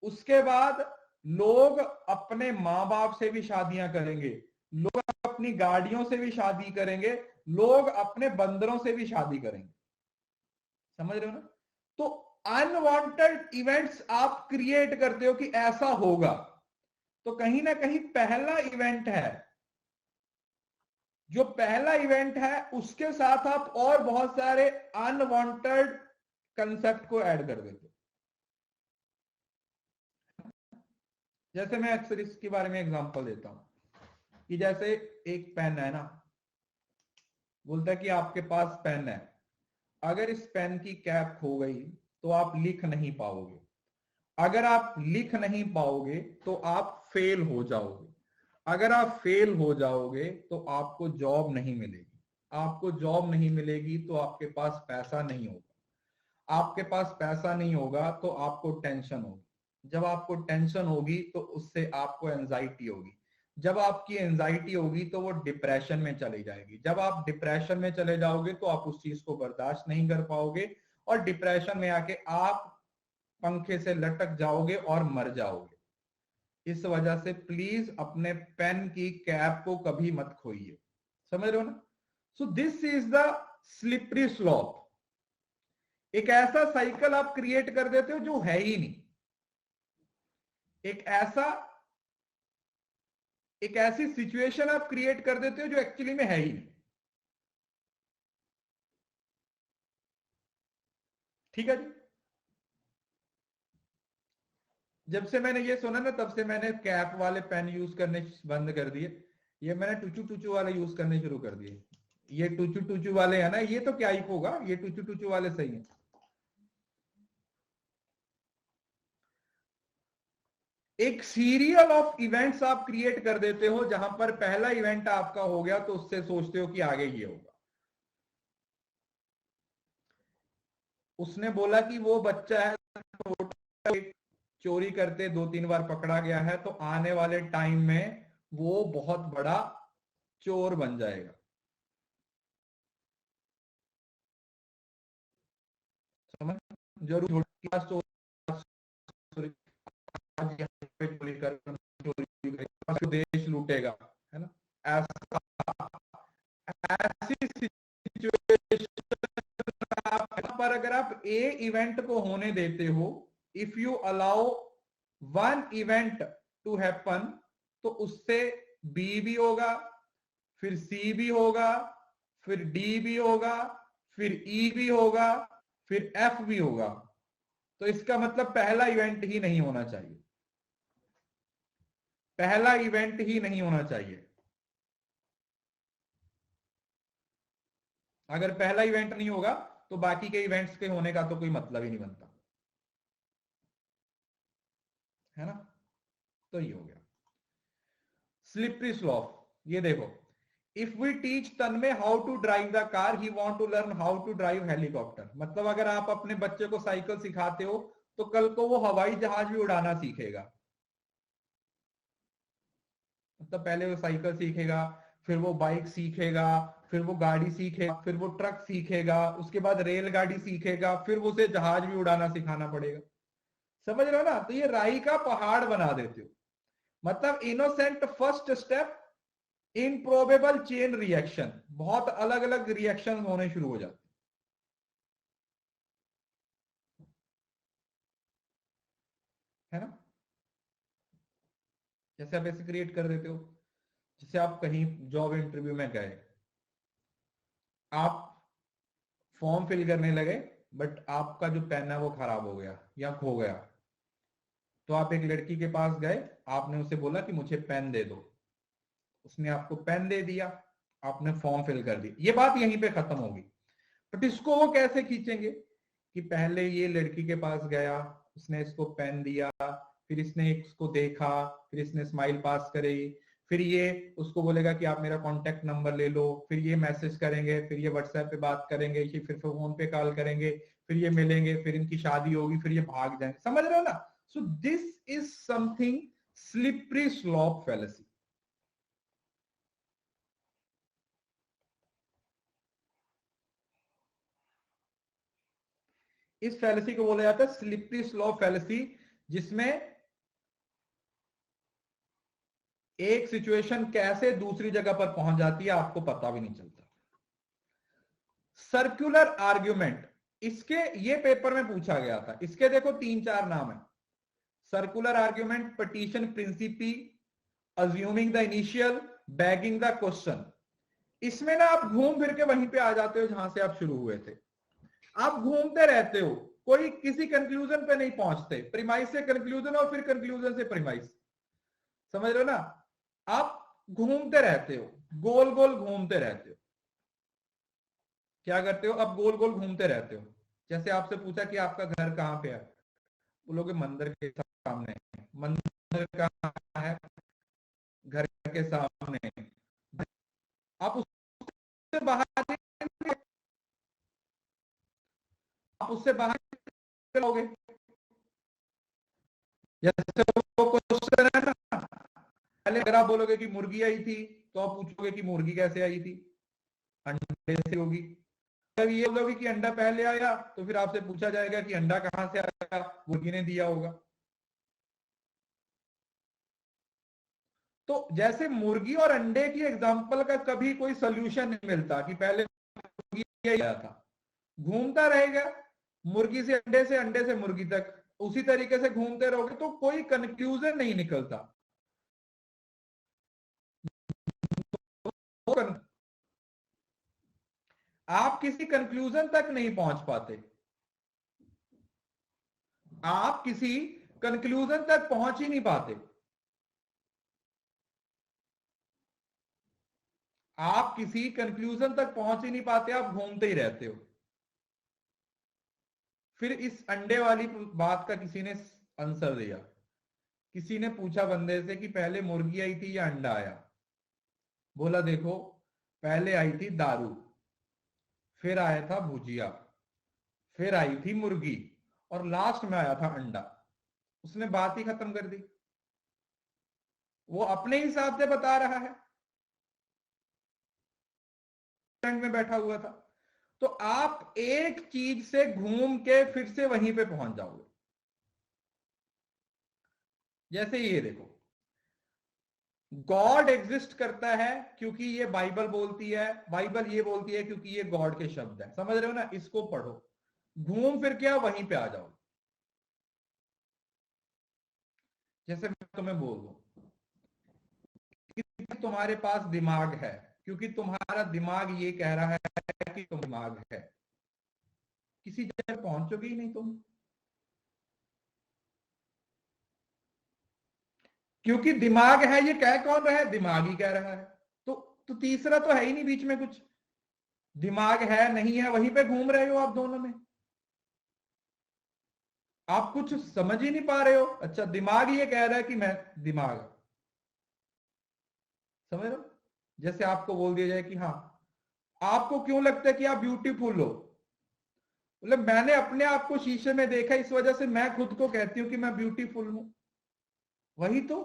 उसके बाद लोग अपने मां बाप से भी शादियां करेंगे, लोग अपनी गाड़ियों से भी शादी करेंगे, लोग अपने बंदरों से भी शादी करेंगे। समझ रहे हो ना? तो अनवांटेड इवेंट्स आप क्रिएट करते हो कि ऐसा होगा, तो कहीं ना कहीं पहला इवेंट है, जो पहला इवेंट है उसके साथ आप और बहुत सारे अनवांटेड कंसेप्ट को ऐड कर देते हो। जैसे मैं अक्सर इसके बारे में एग्जांपल देता हूं कि जैसे एक पेन है ना, बोलता है कि आपके पास पेन है, अगर इस पेन की कैप खो गई तो आप लिख नहीं पाओगे, अगर आप लिख नहीं पाओगे तो आप फेल हो जाओगे, अगर आप फेल हो जाओगे तो आपको जॉब नहीं मिलेगी, आपको जॉब नहीं मिलेगी तो आपके पास पैसा नहीं होगा, आपके पास पैसा नहीं होगा तो आपको टेंशन होगी, जब आपको टेंशन होगी तो उससे आपको एंजाइटी होगी, जब आपकी एंजाइटी होगी तो वो डिप्रेशन में चली जाएगी, जब आप डिप्रेशन में चले जाओगे तो आप उस चीज को बर्दाश्त नहीं कर पाओगे और डिप्रेशन में आके आप पंखे से लटक जाओगे और मर जाओगे। इस वजह से प्लीज अपने पेन की कैप को कभी मत खोइए। समझ रहे हो ना? So this is the slippery slope. एक ऐसा साइकिल आप क्रिएट कर देते हो जो है ही नहीं, एक ऐसी सिचुएशन आप क्रिएट कर देते हो जो एक्चुअली में है ही नहीं। ठीक है जी? जब से मैंने ये सुना ना तब से मैंने कैप वाले पेन यूज करने बंद कर दिए, ये मैंने टुचू टुचू वाले यूज करने शुरू कर दिए। ये टुचू टुचू वाले है ना, ये तो क्या ही होगा, ये टुचू टुचू वाले सही है। एक सीरियल ऑफ इवेंट्स आप क्रिएट कर देते हो, जहां पर पहला इवेंट आपका हो गया तो उससे सोचते हो कि आगे ये होगा। उसने बोला कि वो बच्चा है चोरी करते 2-3 बार पकड़ा गया है, तो आने वाले टाइम में वो बहुत बड़ा चोर बन जाएगा। समझ? जरूर चोरी पे चोरी कर चोरी कर देश लूटेगा, है ना? ऐसा ऐसी सिचुएशन पर अगर आप ए इवेंट को होने देते हो, if you allow one event to happen, तो उससे बी भी होगा, फिर सी भी होगा, फिर डी भी होगा, फिर ई भी होगा, फिर एफ भी होगा। तो इसका मतलब पहला इवेंट ही नहीं होना चाहिए, पहला इवेंट ही नहीं होना चाहिए। अगर पहला इवेंट नहीं होगा तो बाकी के इवेंट्स के होने का तो कोई मतलब ही नहीं बनता, है ना? तो ये हो गया स्लिपरी स्लॉप। ये देखो, if we teach Tanmay how to drive the car, he want to learn how to drive helicopter. मतलब अगर आप अपने बच्चे को साइकिल सिखाते हो तो कल को वो हवाई जहाज भी उड़ाना सीखेगा। मतलब पहले वो साइकिल सीखेगा, फिर वो बाइक सीखेगा, फिर वो गाड़ी सीखेगा, फिर वो ट्रक सीखेगा, उसके बाद रेलगाड़ी सीखेगा, फिर उसे जहाज भी उड़ाना सिखाना पड़ेगा। समझ रहे हो ना? तो ये राई का पहाड़ बना देते हो। मतलब innocent first step, improbable chain reaction, बहुत अलग अलग रिएक्शन होने शुरू हो जाते है ना? जैसे आप ऐसे क्रिएट कर देते हो, जैसे आप कहीं जॉब इंटरव्यू में गए, आप फॉर्म फिल करने लगे, बट आपका जो पेन है वो खराब हो गया या खो गया, तो आप एक लड़की के पास गए, आपने उसे बोला कि मुझे पेन दे दो, उसने आपको पेन दे दिया, आपने फॉर्म फिल कर दी, ये बात यहीं पे खत्म होगी। बट इसको वो कैसे खींचेंगे कि पहले ये लड़की के पास गया, उसने इसको पेन दिया, फिर इसने इसको देखा, फिर इसने स्माइल पास करी, फिर ये उसको बोलेगा कि आप मेरा कॉन्टेक्ट नंबर ले लो, फिर ये मैसेज करेंगे, फिर ये व्हाट्सएप पे बात करेंगे, ये फिर फोन पे कॉल करेंगे, फिर ये मिलेंगे, फिर इनकी शादी होगी, फिर ये भाग जाएंगे। समझ रहे हो ना? So this is something slippery slope fallacy. इस फैलेसी को बोला जाता है स्लिपरी स्लॉप फैलेसी, जिसमें एक सिचुएशन कैसे दूसरी जगह पर पहुंच जाती है आपको पता भी नहीं चलता। सर्कुलर आर्ग्यूमेंट, इसके ये पेपर में पूछा गया था। इसके देखो 3-4 नाम है, circular argument, petition Principe, assuming the initial, bagging the question. इसमें ना आप घूम फिर के वहीं पे आ जाते हो जहां से आप शुरू हुए थे। आप घूमते रहते हो, कोई किसी कंक्लूजन पे नहीं पहुंचते, प्रीमाइस से कंक्लूजन और फिर कंक्लूजन से प्रीमाइस, समझ रहे हो ना? आप घूमते रहते हो, गोल गोल घूमते रहते हो। क्या करते हो? आप गोल गोल घूमते रहते हो। जैसे आपसे पूछा कि आपका घर कहाँ पे है, बोलोगे मंदिर के सामने। मंदिर कहाँ है? घर के सामने। आप उससे बाहर, आप उससे बाहर निकलोगे। जैसे वो क्वेश्चन है ना, पहले अगर आप बोलोगे कि मुर्गी आई थी, तो आप पूछोगे कि मुर्गी कैसे आई थी? अंडे से होगी। जब ये बोलोगे कि अंडा पहले आया, तो फिर आपसे पूछा जाएगा कि अंडा कहां से आया? मुर्गी ने दिया होगा। तो जैसे मुर्गी और अंडे की एग्जांपल का कभी कोई सोल्यूशन नहीं मिलता कि पहले मुर्गी आया था, घूमता रहेगा मुर्गी से अंडे से मुर्गी तक, उसी तरीके से घूमते रहोगे तो कोई कंक्लूजन नहीं निकलता। आप किसी कंक्लूजन तक नहीं पहुंच पाते, आप किसी कंक्लूजन तक पहुंच ही नहीं पाते। आप किसी कंक्लूजन तक पहुंच ही नहीं पाते, आप घूमते ही रहते हो। फिर इस अंडे वाली बात का किसी ने आंसर दिया। किसी ने पूछा बंदे से कि पहले मुर्गी आई थी या अंडा आया? बोला देखो, पहले आई थी दारू, फिर आया था भुजिया, फिर आई थी मुर्गी, और लास्ट में आया था अंडा। उसने बात ही खत्म कर दी। वो अपने हिसाब से बता रहा है, में बैठा हुआ था। तो आप एक चीज से घूम के फिर से वहीं पे पहुंच जाओगे। जैसे ये देखो, गॉड एग्जिस्ट करता है क्योंकि ये बाइबल बोलती है, बाइबल ये बोलती है क्योंकि ये गॉड के शब्द है, समझ रहे हो ना? इसको पढ़ो, घूम फिर के आप वहीं पे आ जाओ। जैसे मैं तुम्हें बोल दूं कि तुम्हारे पास दिमाग है क्योंकि तुम्हारा दिमाग ये कह रहा है कि तुम दिमाग है, किसी जगह पहुंचोगे ही नहीं तुम, क्योंकि दिमाग है। ये कह कौन रहा है? दिमाग ही कह रहा है। तो तीसरा तो है ही नहीं बीच में कुछ। दिमाग है नहीं है, वहीं पे घूम रहे हो आप दोनों में। आप कुछ समझ ही नहीं पा रहे हो। अच्छा, दिमाग ये कह रहा है कि मैं दिमाग, समझ रहे हो? जैसे आपको बोल दिया जाए कि हाँ, आपको क्यों लगता है कि आप ब्यूटीफुल हो? मतलब मैंने अपने आप को शीशे में देखा, इस वजह से मैं खुद को कहती हूं कि मैं ब्यूटीफुल हूं। वही तो,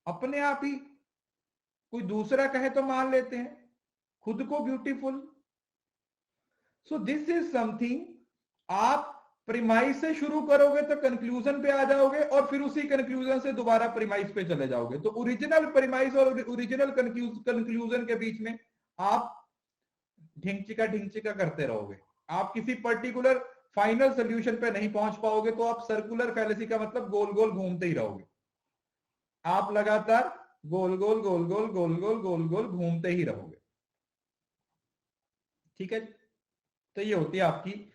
अपने आप ही। कोई दूसरा कहे तो मान लेते हैं, खुद को beautiful. So this is something, आप प्रीमाइस से शुरू करोगे तो कंक्लूजन पे आ जाओगे, और फिर उसी कंक्लूजन से दोबारा प्रीमाइस पे चले जाओगे। तो ओरिजिनल प्रीमाइस और ओरिजिनल कंक्लूजन के बीच में आप ढिंचिका करते रहोगे। आप किसी पर्टिकुलर फाइनल सोल्यूशन पे नहीं पहुंच पाओगे। तो आप सर्कुलर फैलेसी का मतलब गोल गोल घूमते ही रहोगे। आप लगातार गोल गोल गोल गोल गोल गोल गोल गोल घूमते ही रहोगे। ठीक है? तो ये होती है आपकी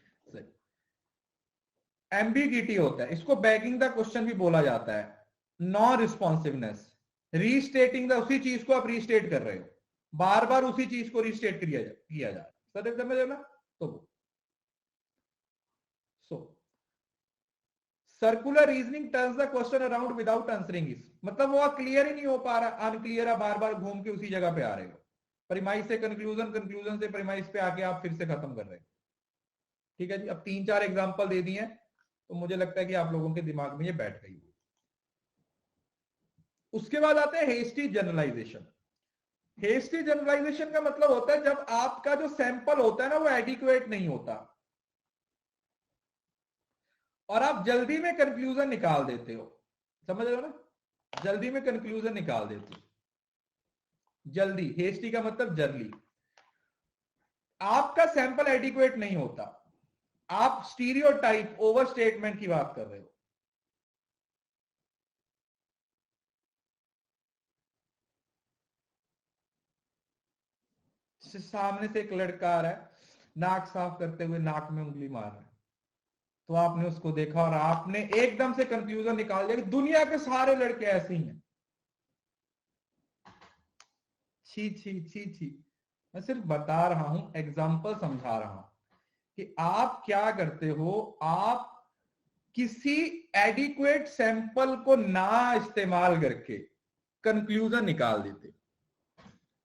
एम्बिगिटी, होता है इसको बैगिंग द क्वेश्चन भी बोला जाता है। नॉन रिस्पॉन्सिवनेस, रीस्टेटिंग द, उसी चीज को आप रीस्टेट कर रहे हो, बार बार उसी चीज को रीस्टेट किया जा रहा है। समझ ना? तो so circular reasoning turns the question around without answering is, मतलब वो क्लियर ही नहीं हो पा रहा, अनक्लियर है, बार बार घूम के उसी जगह पे आ रहे हो। प्रीमाइस से कंक्लूजन, कंक्लूजन से प्रीमाइस पे आके आप फिर से खत्म कर रहे हो। ठीक है जी? अब 3-4 एग्जांपल दे दिए, तो मुझे लगता है कि आप लोगों के दिमाग में ये बैठ गई। उसके बाद आते हैं हेस्टी जनरलाइजेशन। हेस्टी जनरलाइजेशन का मतलब होता है जब आपका जो सैंपल होता है ना वो एडिक्वेट नहीं होता, और आप जल्दी में कंक्लूजन निकाल देते हो। समझ रहे हो ना? जल्दी में कंक्लूजन निकाल देते हो। जल्दी, हेस्टी का मतलब जल्दी। आपका सैंपल एडिक्वेट नहीं होता, आप स्टीरियोटाइप ओवर स्टेटमेंट की बात कर रहे हो। सामने से एक लड़का आ रहा है, नाक साफ करते हुए नाक में उंगली मार रहा है, तो आपने उसको देखा और आपने एकदम से कंक्लूजन निकाल दिया कि दुनिया के सारे लड़के ऐसे ही हैं। छी छी छी छी। मैं सिर्फ बता रहा हूं, एग्जाम्पल समझा रहा हूं कि आप क्या करते हो। आप किसी एडिक्वेट सैंपल को ना इस्तेमाल करके कंक्लूजन निकाल देते,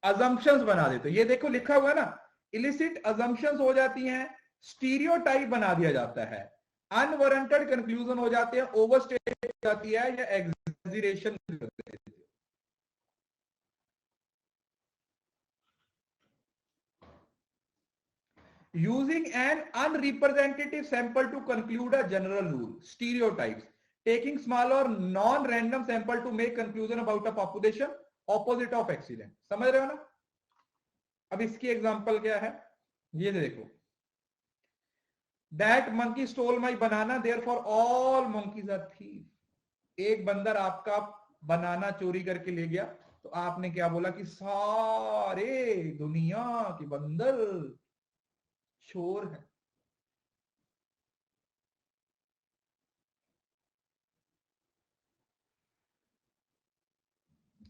अजम्पशंस बना देते। ये देखो लिखा हुआ है ना, इलिसिट अजम्पशंस हो जाती हैं, स्टीरियोटाइप बना दिया जाता है, अनवारंटेड कंक्लूजन हो जाते हैं, ओवरस्टेट हो जाती है या exaggeration. Using an unrepresentative sample to conclude a general rule, stereotypes, taking small or non-random sample to make conclusion about a population, opposite of accident। समझ रहे हो ना। अब इसकी एग्जांपल क्या है, ये देखो, that monkey stole my banana therefore all monkeys are thief। एक बंदर आपका बनाना चोरी करके ले गया, तो आपने क्या बोला कि सारे दुनिया के बंदर चोर हैं।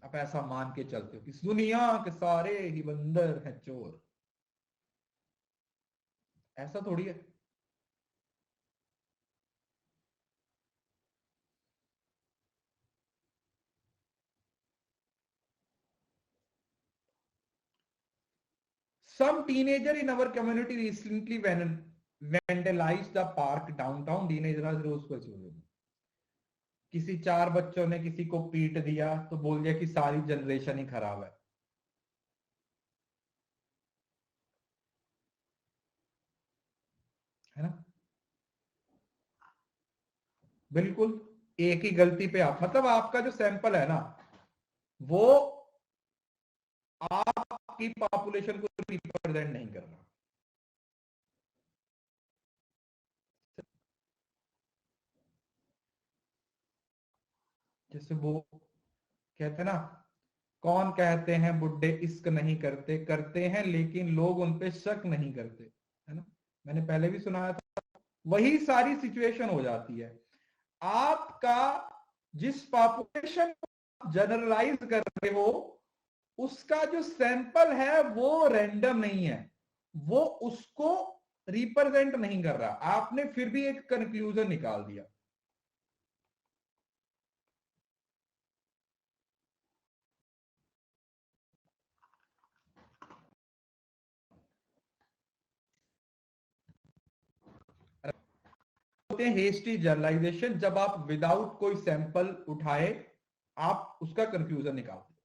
आप ऐसा मान के चलते हो कि दुनिया के सारे ही बंदर हैं चोर, ऐसा थोड़ी है। Some teenager in our community recently vandalized the park downtown। किसी 4 बच्चों ने किसी को पीट दिया तो बोल दिया कि सारी जनरेशन ही खराब है ना। बिल्कुल, एक ही गलती पे आप, मतलब आपका जो सैंपल है ना, वो आपकी पॉपुलेशन को रिप्रेजेंट नहीं कर रहा। जैसे वो कहते हैं ना, कौन कहते हैं बुड्ढे इश्क नहीं करते, करते हैं लेकिन लोग उन पे शक नहीं करते, है ना। मैंने पहले भी सुनाया था, वही सारी सिचुएशन हो जाती है। आपका जिस पॉपुलेशन को जनरलाइज कर रहे हो, उसका जो सैंपल है वो रैंडम नहीं है, वो उसको रिप्रेजेंट नहीं कर रहा, आपने फिर भी एक कंक्लूजन निकाल दिया। होते हैं हेस्टी जनरलाइजेशन, जब आप विदाउट कोई सैंपल उठाए आप उसका कंक्लूजन निकालते।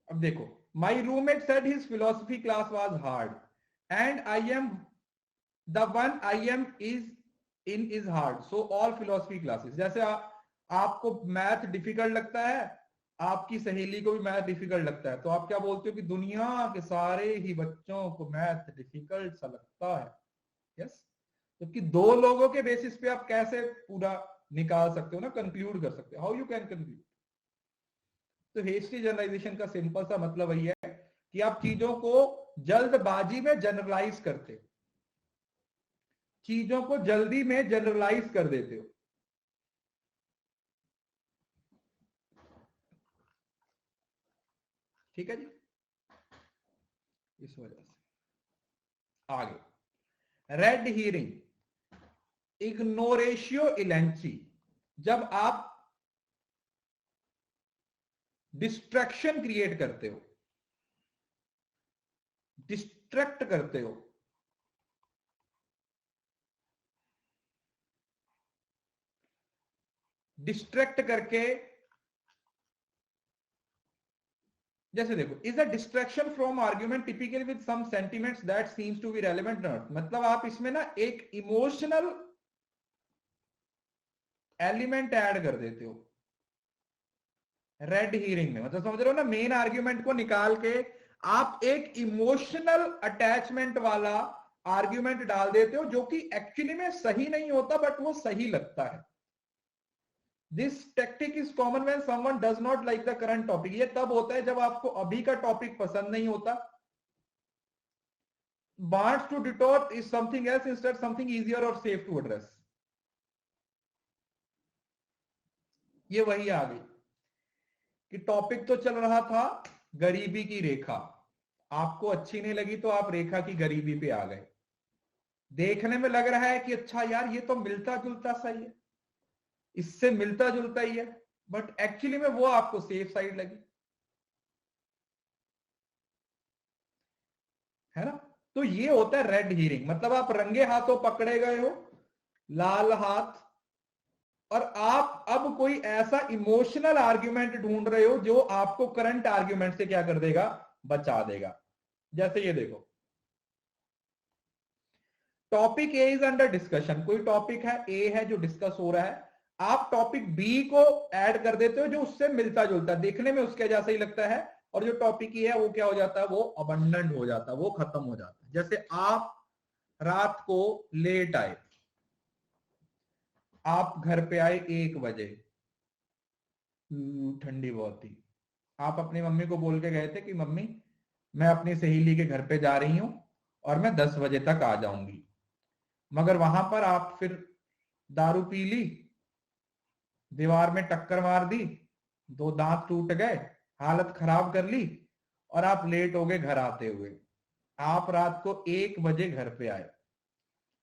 अब देखो, माई roommate said his philosophy class was hard and I am the one I am is in is hard, so all philosophy classes. जैसे आपको मैथ डिफिकल्ट लगता है, आपकी सहेली को भी मैथ डिफिकल्ट लगता है, तो आप क्या बोलते हो कि दुनिया के सारे ही बच्चों को मैथ डिफिकल्ट सा लगता है। यस, क्योंकि दो लोगों के बेसिस पे आप कैसे पूरा निकाल सकते हो ना, कंक्लूड कर सकते हो, हाउ यू कैन कंक्लूड। तो हेस्टी जनरलाइजेशन का सिंपल सा मतलब वही है कि आप चीजों को जल्दबाजी में जनरलाइज करते हो, चीजों को जल्दी में जनरलाइज कर देते हो। ठीक है जी, इस वजह से आगे रेड हीरिंग, इग्नोरेशियो इलेंची, जब आप डिस्ट्रैक्शन क्रिएट करते हो, डिस्ट्रैक्ट करते हो, डिस्ट्रैक्ट करके, जैसे देखो, is a distraction from argument typically with some sentiments that seems to be relevant not. मतलब आप इसमें ना एक इमोशनल एलिमेंट ऐड कर देते हो रेड हीरिंग में। मतलब समझ रहे हो ना, मेन आर्ग्यूमेंट को निकाल के आप एक इमोशनल अटैचमेंट वाला आर्ग्यूमेंट डाल देते हो जो कि एक्चुअली में सही नहीं होता, बट वो सही लगता है। This tactic is common when someone does not like the current topic. ये तब होता है जब आपको अभी का टॉपिक पसंद नहीं होता। wants to detour is something else, instead something easier or safe to address। ये वही आ गई कि टॉपिक तो चल रहा था गरीबी की रेखा, आपको अच्छी नहीं लगी तो आप रेखा की गरीबी पे आ गए। देखने में लग रहा है कि अच्छा यार ये तो मिलता जुलता सही है, इससे मिलता जुलता ही है, बट एक्चुअली में वो आपको सेफ साइड लगी, है ना। तो ये होता है रेड हीरिंग, मतलब आप रंगे हाथों पकड़े गए हो, लाल हाथ, और आप अब कोई ऐसा इमोशनल आर्ग्यूमेंट ढूंढ रहे हो जो आपको करंट आर्ग्यूमेंट से क्या कर देगा, बचा देगा। जैसे ये देखो, topic A is under discussion, कोई टॉपिक है ए है जो डिस्कस हो रहा है, आप टॉपिक बी को ऐड कर देते हो जो उससे मिलता जुलता है, देखने में उसके जैसा ही लगता है, और जो टॉपिक ई है वो क्या हो जाता है, वो अबंडेंट हो जाता है, वो खत्म हो जाता है। जैसे आप रात को लेट आए, आप घर पे आए 1 बजे, ठंडी बहुत थी, आप अपनी मम्मी को बोल के गए थे कि मम्मी मैं अपनी सहेली के घर पे जा रही हूं और मैं 10 बजे तक आ जाऊंगी, मगर वहां पर आप फिर दारू पी ली, दीवार में टक्कर मार दी, 2 दांत टूट गए, हालत खराब कर ली, और आप लेट हो गए घर आते हुए। आप रात को 1 बजे घर पे आए।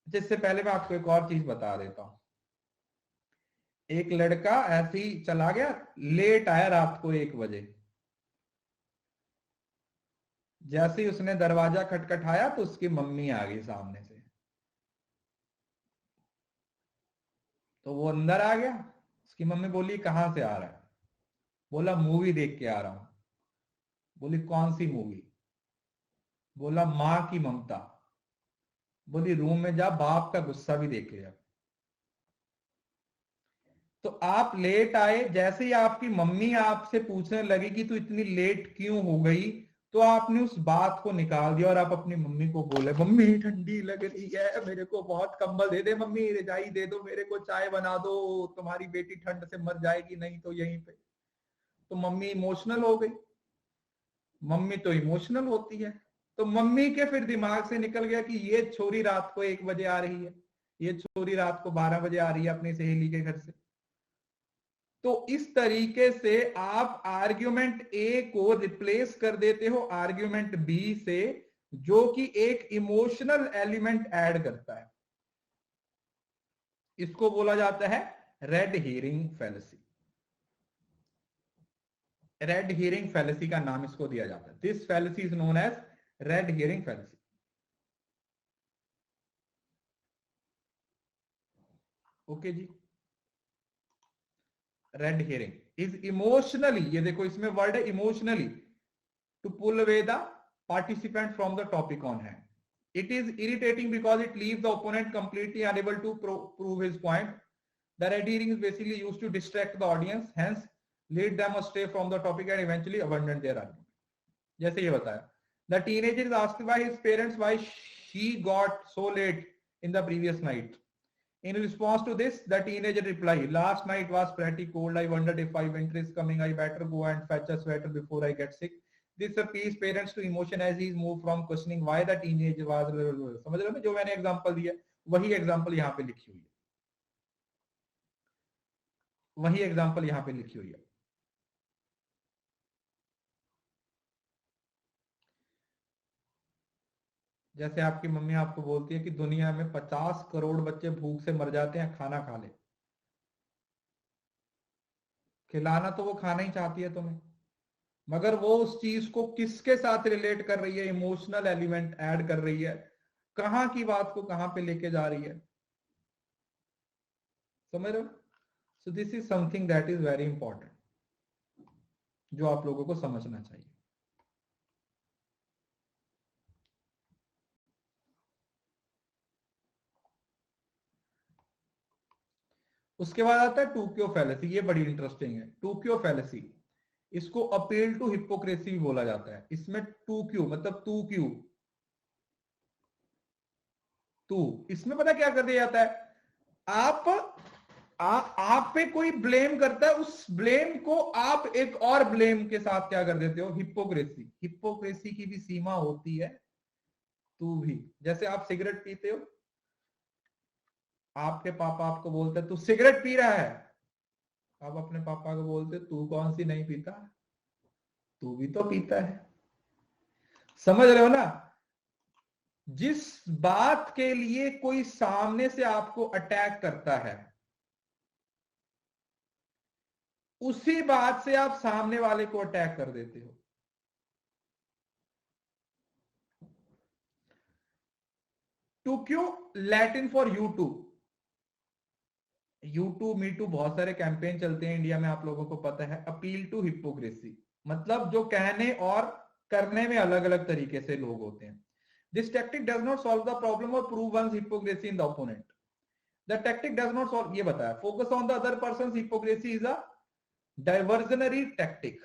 जिससे पहले मैं आपको एक और चीज बता देता हूं। एक लड़का ऐसे ही चला गया, लेट आया रात को 1 बजे, जैसे ही उसने दरवाजा खटखटाया तो उसकी मम्मी आ गई सामने से, तो वो अंदर आ गया। उसकी मम्मी बोली कहां से आ रहा है, बोला मूवी देख के आ रहा हूं। बोली कौन सी मूवी, बोला मां की ममता। बोली रूम में जा, बाप का गुस्सा भी देख ले। तो आप लेट आए, जैसे ही आपकी मम्मी आपसे पूछने लगी कि तू इतनी लेट क्यों हो गई, तो आपने उस बात को निकाल दिया और आप अपनी मम्मी को बोले मम्मी ठंडी लग रही है, मेरे को बहुत कंबल दे दे, मम्मी रजाई दे दो, मेरे को चाय बना दो, तुम्हारी बेटी ठंड से मर जाएगी नहीं तो यहीं पे। तो मम्मी इमोशनल हो गई। मम्मी तो इमोशनल होती है, तो मम्मी के फिर दिमाग से निकल गया कि ये छोरी रात को 1 बजे आ रही है, ये छोरी रात को 12 बजे आ रही है अपनी सहेली के घर से। तो इस तरीके से आप आर्ग्यूमेंट ए को रिप्लेस कर देते हो आर्ग्यूमेंट बी से, जो कि एक इमोशनल एलिमेंट ऐड करता है। इसको बोला जाता है red herring fallacy. Red herring fallacy का नाम इसको दिया जाता है। This fallacy is known as red herring fallacy. Okay ji. Red herring is emotionally, ये देखो इसमें वर्ड है emotionally, to pull away the participant from the topic on hand. It is irritating because it leaves the opponent completely unable to prove his point. The red herring is basically used to distract the audience, hence lead them astray from the topic and eventually abandon their argument. जैसे ये बताया, the teenager is asked by his parents why she got so late in the previous night. In response to this, the teenager replied, last night was pretty cold. I wondered if my winter is coming. I better go and fetch a sweater before I get sick. This appeals parents to emotion as he is moved from questioning why the teenager was। समझ रहे हो ना, जो मैंने example दिया वही example यहाँ पे लिखी हुई है, वही एग्जांपल यहाँ पे लिखी हुई है। जैसे आपकी मम्मी आपको बोलती है कि दुनिया में 50 करोड़ बच्चे भूख से मर जाते हैं, खाना खा ले। खिलाना तो वो खाना ही चाहती है तुम्हें, मगर वो उस चीज को किसके साथ रिलेट कर रही है, इमोशनल एलिमेंट ऐड कर रही है, कहां की बात को कहां पे लेके जा रही है। समझ रहे हो। सो this is something that is very important, जो आप लोगों को समझना चाहिए। उसके बाद आता है टूक्यो फैलेसी। ये बड़ी इंटरेस्टिंग है। टूक्यो फैलेसी इसको अपील टू हिपोक्रेसी भी बोला जाता है। इसमें टू क्यों मतलब तू क्यों, तू, इसमें पता क्या कर दिया जाता है, आप पे कोई ब्लेम करता है, उस ब्लेम को आप एक और ब्लेम के साथ क्या कर देते हो, हिपोक्रेसी। हिपोक्रेसी की भी सीमा होती है, तू भी। जैसे आप सिगरेट पीते हो, आपके पापा आपको बोलते हैं तू सिगरेट पी रहा है, आप अपने पापा को बोलते तू कौन सी नहीं पीता, तू भी तो पीता है। समझ रहे हो ना, जिस बात के लिए कोई सामने से आपको अटैक करता है, उसी बात से आप सामने वाले को अटैक कर देते हो। टू क्यों, लैटिन फॉर यूट्यूब। यूट्यूब मी टू बहुत सारे कैंपेन चलते हैं इंडिया में, आप लोगों को पता है। अपील टू हिपोक्रेसी मतलब जो कहने और करने में अलग अलग तरीके से लोग होते हैं। This tactic does not solve the problem और prove once hypocrisy in the opponent. The tactic does not solve, ये बताया, focus on the other person hypocrisy is a diversionary tactic.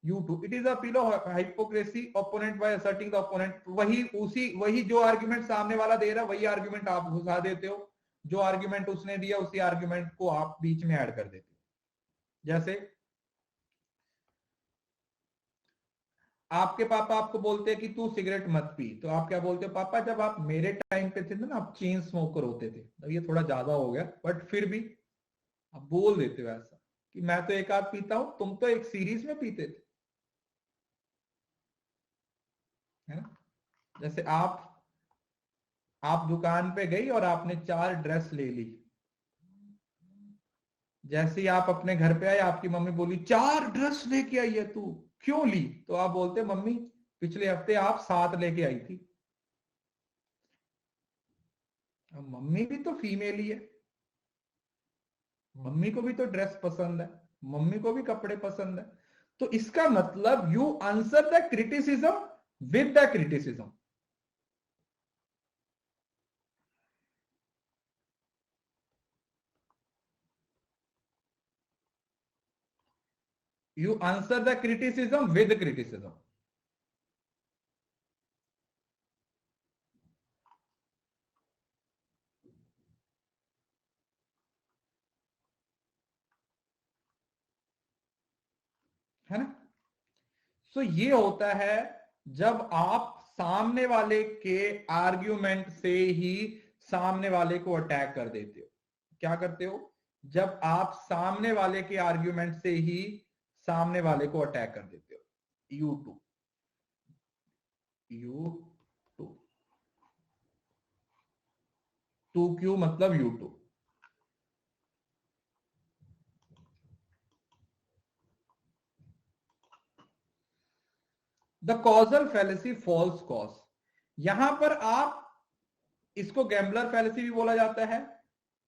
U2 it is a appeal of hypocrisy opponent by asserting the opponent। वही जो argument सामने वाला दे रहा है वही argument आप घुसा देते हो, जो आर्ग्यूमेंट उसने दिया उसी आर्ग्यूमेंट को आप बीच में ऐड कर देते हो। जैसे आपके पापा आपको बोलते हैं कि तू सिगरेट मत पी, तो आप क्या बोलते हो, पापा जब आप मेरे टाइम पे थे ना आप चेन स्मोकर होते थे। अब ये थोड़ा ज्यादा हो गया बट फिर भी आप बोल देते हो ऐसा कि मैं तो एक आध पीता हूं, तुम तो एक सीरीज में पीते थे, है ना। जैसे आप दुकान पे गई और आपने 4 ड्रेस ले ली, जैसे ही आप अपने घर पे आए आपकी मम्मी बोली 4 ड्रेस लेके आई है तू, क्यों ली, तो आप बोलते मम्मी पिछले हफ्ते आप 7 लेके आई थी। अब मम्मी भी तो फीमेल ही है, मम्मी को भी तो ड्रेस पसंद है, मम्मी को भी कपड़े पसंद है। तो इसका मतलब you answer the criticism with the criticism. You answer the criticism with criticism. है ना। सो ये होता है जब आप सामने वाले के आर्ग्यूमेंट से ही सामने वाले को अटैक कर देते हो। क्या करते हो, जब आप सामने वाले के आर्ग्यूमेंट से ही सामने वाले को अटैक कर देते हो। U2 U2 टू क्यू मतलब U2। The causal fallacy false cause, यहां पर आप इसको गैम्बलर फैलेसी भी बोला जाता है,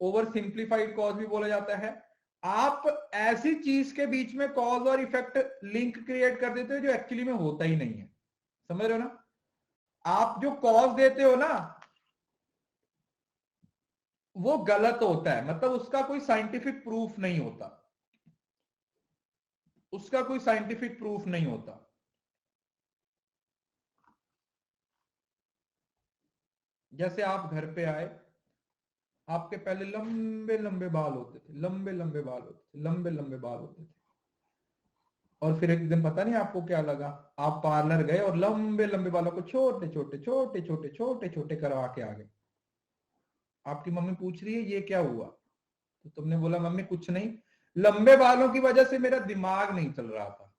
ओवर सिंप्लीफाइड कॉज भी बोला जाता है। आप ऐसी चीज के बीच में कॉज और इफेक्ट लिंक क्रिएट कर देते हो जो एक्चुअली में होता ही नहीं है। समझ रहे हो ना, आप जो कॉज देते हो ना वो गलत होता है, मतलब उसका कोई साइंटिफिक प्रूफ नहीं होता, उसका कोई साइंटिफिक प्रूफ नहीं होता। जैसे आप घर पे आए, आपके पहले लंबे लंबे बाल होते थे, लंबे लंबे बाल होते थे, लंबे लंबे बाल होते थे, और फिर एक दिन पता नहीं आपको क्या लगा, आप पार्लर गए और लंबे लंबे बालों को छोटे छोटे छोटे छोटे छोटे छोटे करवा के आ गए। आपकी मम्मी पूछ रही है ये क्या हुआ, तो तुमने बोला मम्मी कुछ नहीं, लंबे बालों की वजह से मेरा दिमाग नहीं चल रहा था,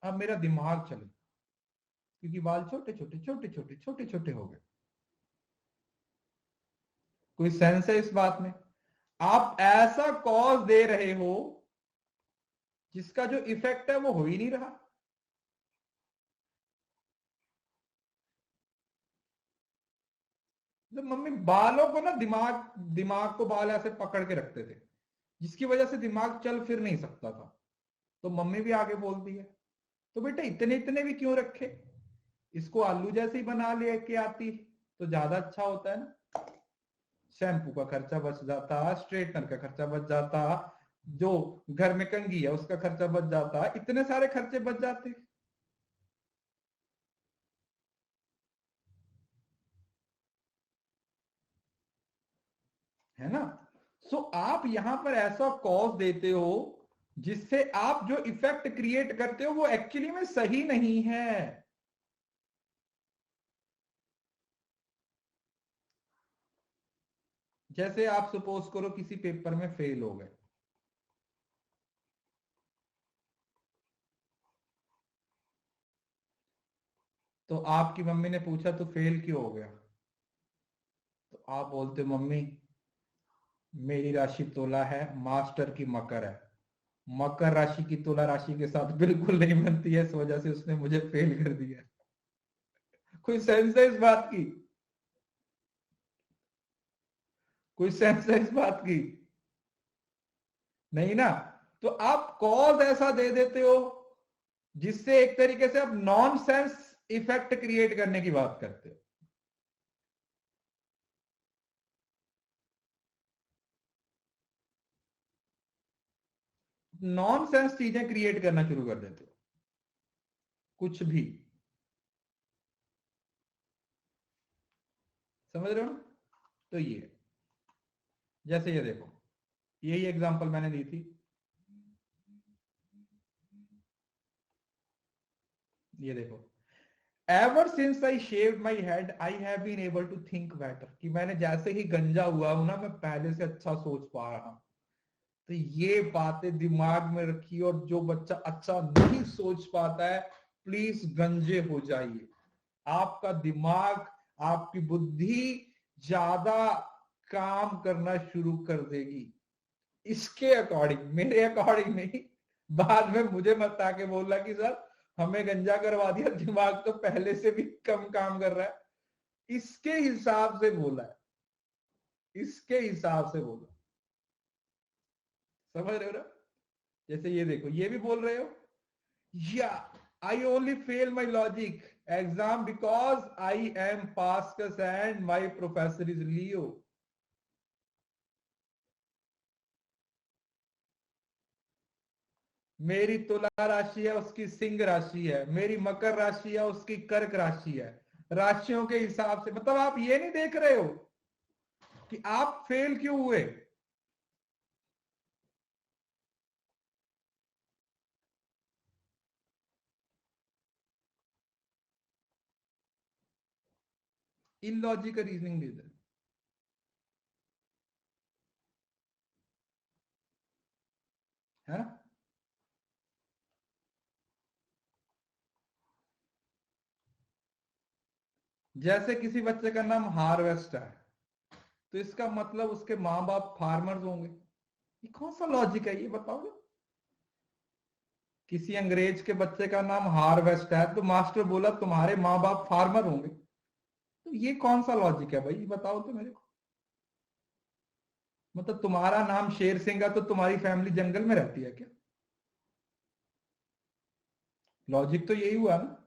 अब मेरा दिमाग चले, क्योंकि बाल छोटे छोटे छोटे छोटे छोटे छोटे हो गए। कोई सेंस है इस बात में, आप ऐसा कॉज दे रहे हो जिसका जो इफेक्ट है वो हो ही नहीं रहा। तो मम्मी बालों को ना दिमाग दिमाग को बाल ऐसे पकड़ के रखते थे जिसकी वजह से दिमाग चल फिर नहीं सकता था, तो मम्मी भी आगे बोलती है तो बेटा इतने इतने भी क्यों रखे, इसको आलू जैसे ही बना लेके आती तो ज्यादा अच्छा होता है ना, शैम्पू का खर्चा बच जाता, स्ट्रेटनर का खर्चा बच जाता, जो घर में कंघी है उसका खर्चा बच जाता है, इतने सारे खर्चे बच जाते, है ना। सो आप यहां पर ऐसा कॉज देते हो जिससे आप जो इफेक्ट क्रिएट करते हो वो एक्चुअली में सही नहीं है। जैसे आप सपोज करो किसी पेपर में फेल हो गए, तो आपकी मम्मी ने पूछा तो फेल क्यों हो गया, तो आप बोलते हो मम्मी मेरी राशि तुला है, मास्टर की मकर है, मकर राशि की तुला राशि के साथ बिल्कुल नहीं बनती है, इस वजह से उसने मुझे फेल कर दिया। कोई सेंस है इस बात की? कोई सेंस है इस बात की? नहीं ना। तो आप कॉज ऐसा दे देते हो जिससे एक तरीके से आप नॉन सेंस इफेक्ट क्रिएट करने की बात करते हो, नॉन सेंस चीजें क्रिएट करना शुरू कर देते हो, कुछ भी। समझ रहे हो ना? तो ये जैसे ये देखो, यही एग्जांपल मैंने दी थी, ये देखो, ever since I shaved my head I have been able to think better, कि मैंने जैसे ही गंजा हुआ हूं ना मैं पहले से अच्छा सोच पा रहा हूं। तो ये बातें दिमाग में रखिए, और जो बच्चा अच्छा नहीं सोच पाता है प्लीज गंजे हो जाइए, आपका दिमाग, आपकी बुद्धि ज्यादा काम करना शुरू कर देगी। इसके अकॉर्डिंग, मेरे अकॉर्डिंग नहीं, बाद में मुझे मत आके बोलना कि सर हमें गंजा करवा दिया, दिमाग तो पहले से भी कम काम कर रहा है। इसके हिसाब से बोला है, इसके हिसाब से बोला, समझ रहे हो ना? जैसे ये देखो, ये भी बोल रहे हो, या I only fail my logic exam because I am Pisces and my professor is Leo. मेरी तुला राशि है उसकी सिंह राशि है, मेरी मकर राशि है उसकी कर्क राशि है, राशियों के हिसाब से। मतलब आप ये नहीं देख रहे हो कि आप फेल क्यों हुए, इलॉजिकल रीजनिंग रीजन है ना। जैसे किसी बच्चे का नाम हार्वेस्ट है, तो इसका मतलब उसके माँ बाप फार्मर्स होंगे, ये कौन सा लॉजिक है ये बताओ। किसी अंग्रेज के बच्चे का नाम हार्वेस्ट है तो मास्टर बोला तुम्हारे माँ बाप फार्मर होंगे, तो ये कौन सा लॉजिक है भाई, ये बताओ तो मेरे को। मतलब तुम्हारा नाम शेर सिंह है तो तुम्हारी फैमिली जंगल में रहती है क्या? लॉजिक तो यही हुआ ना।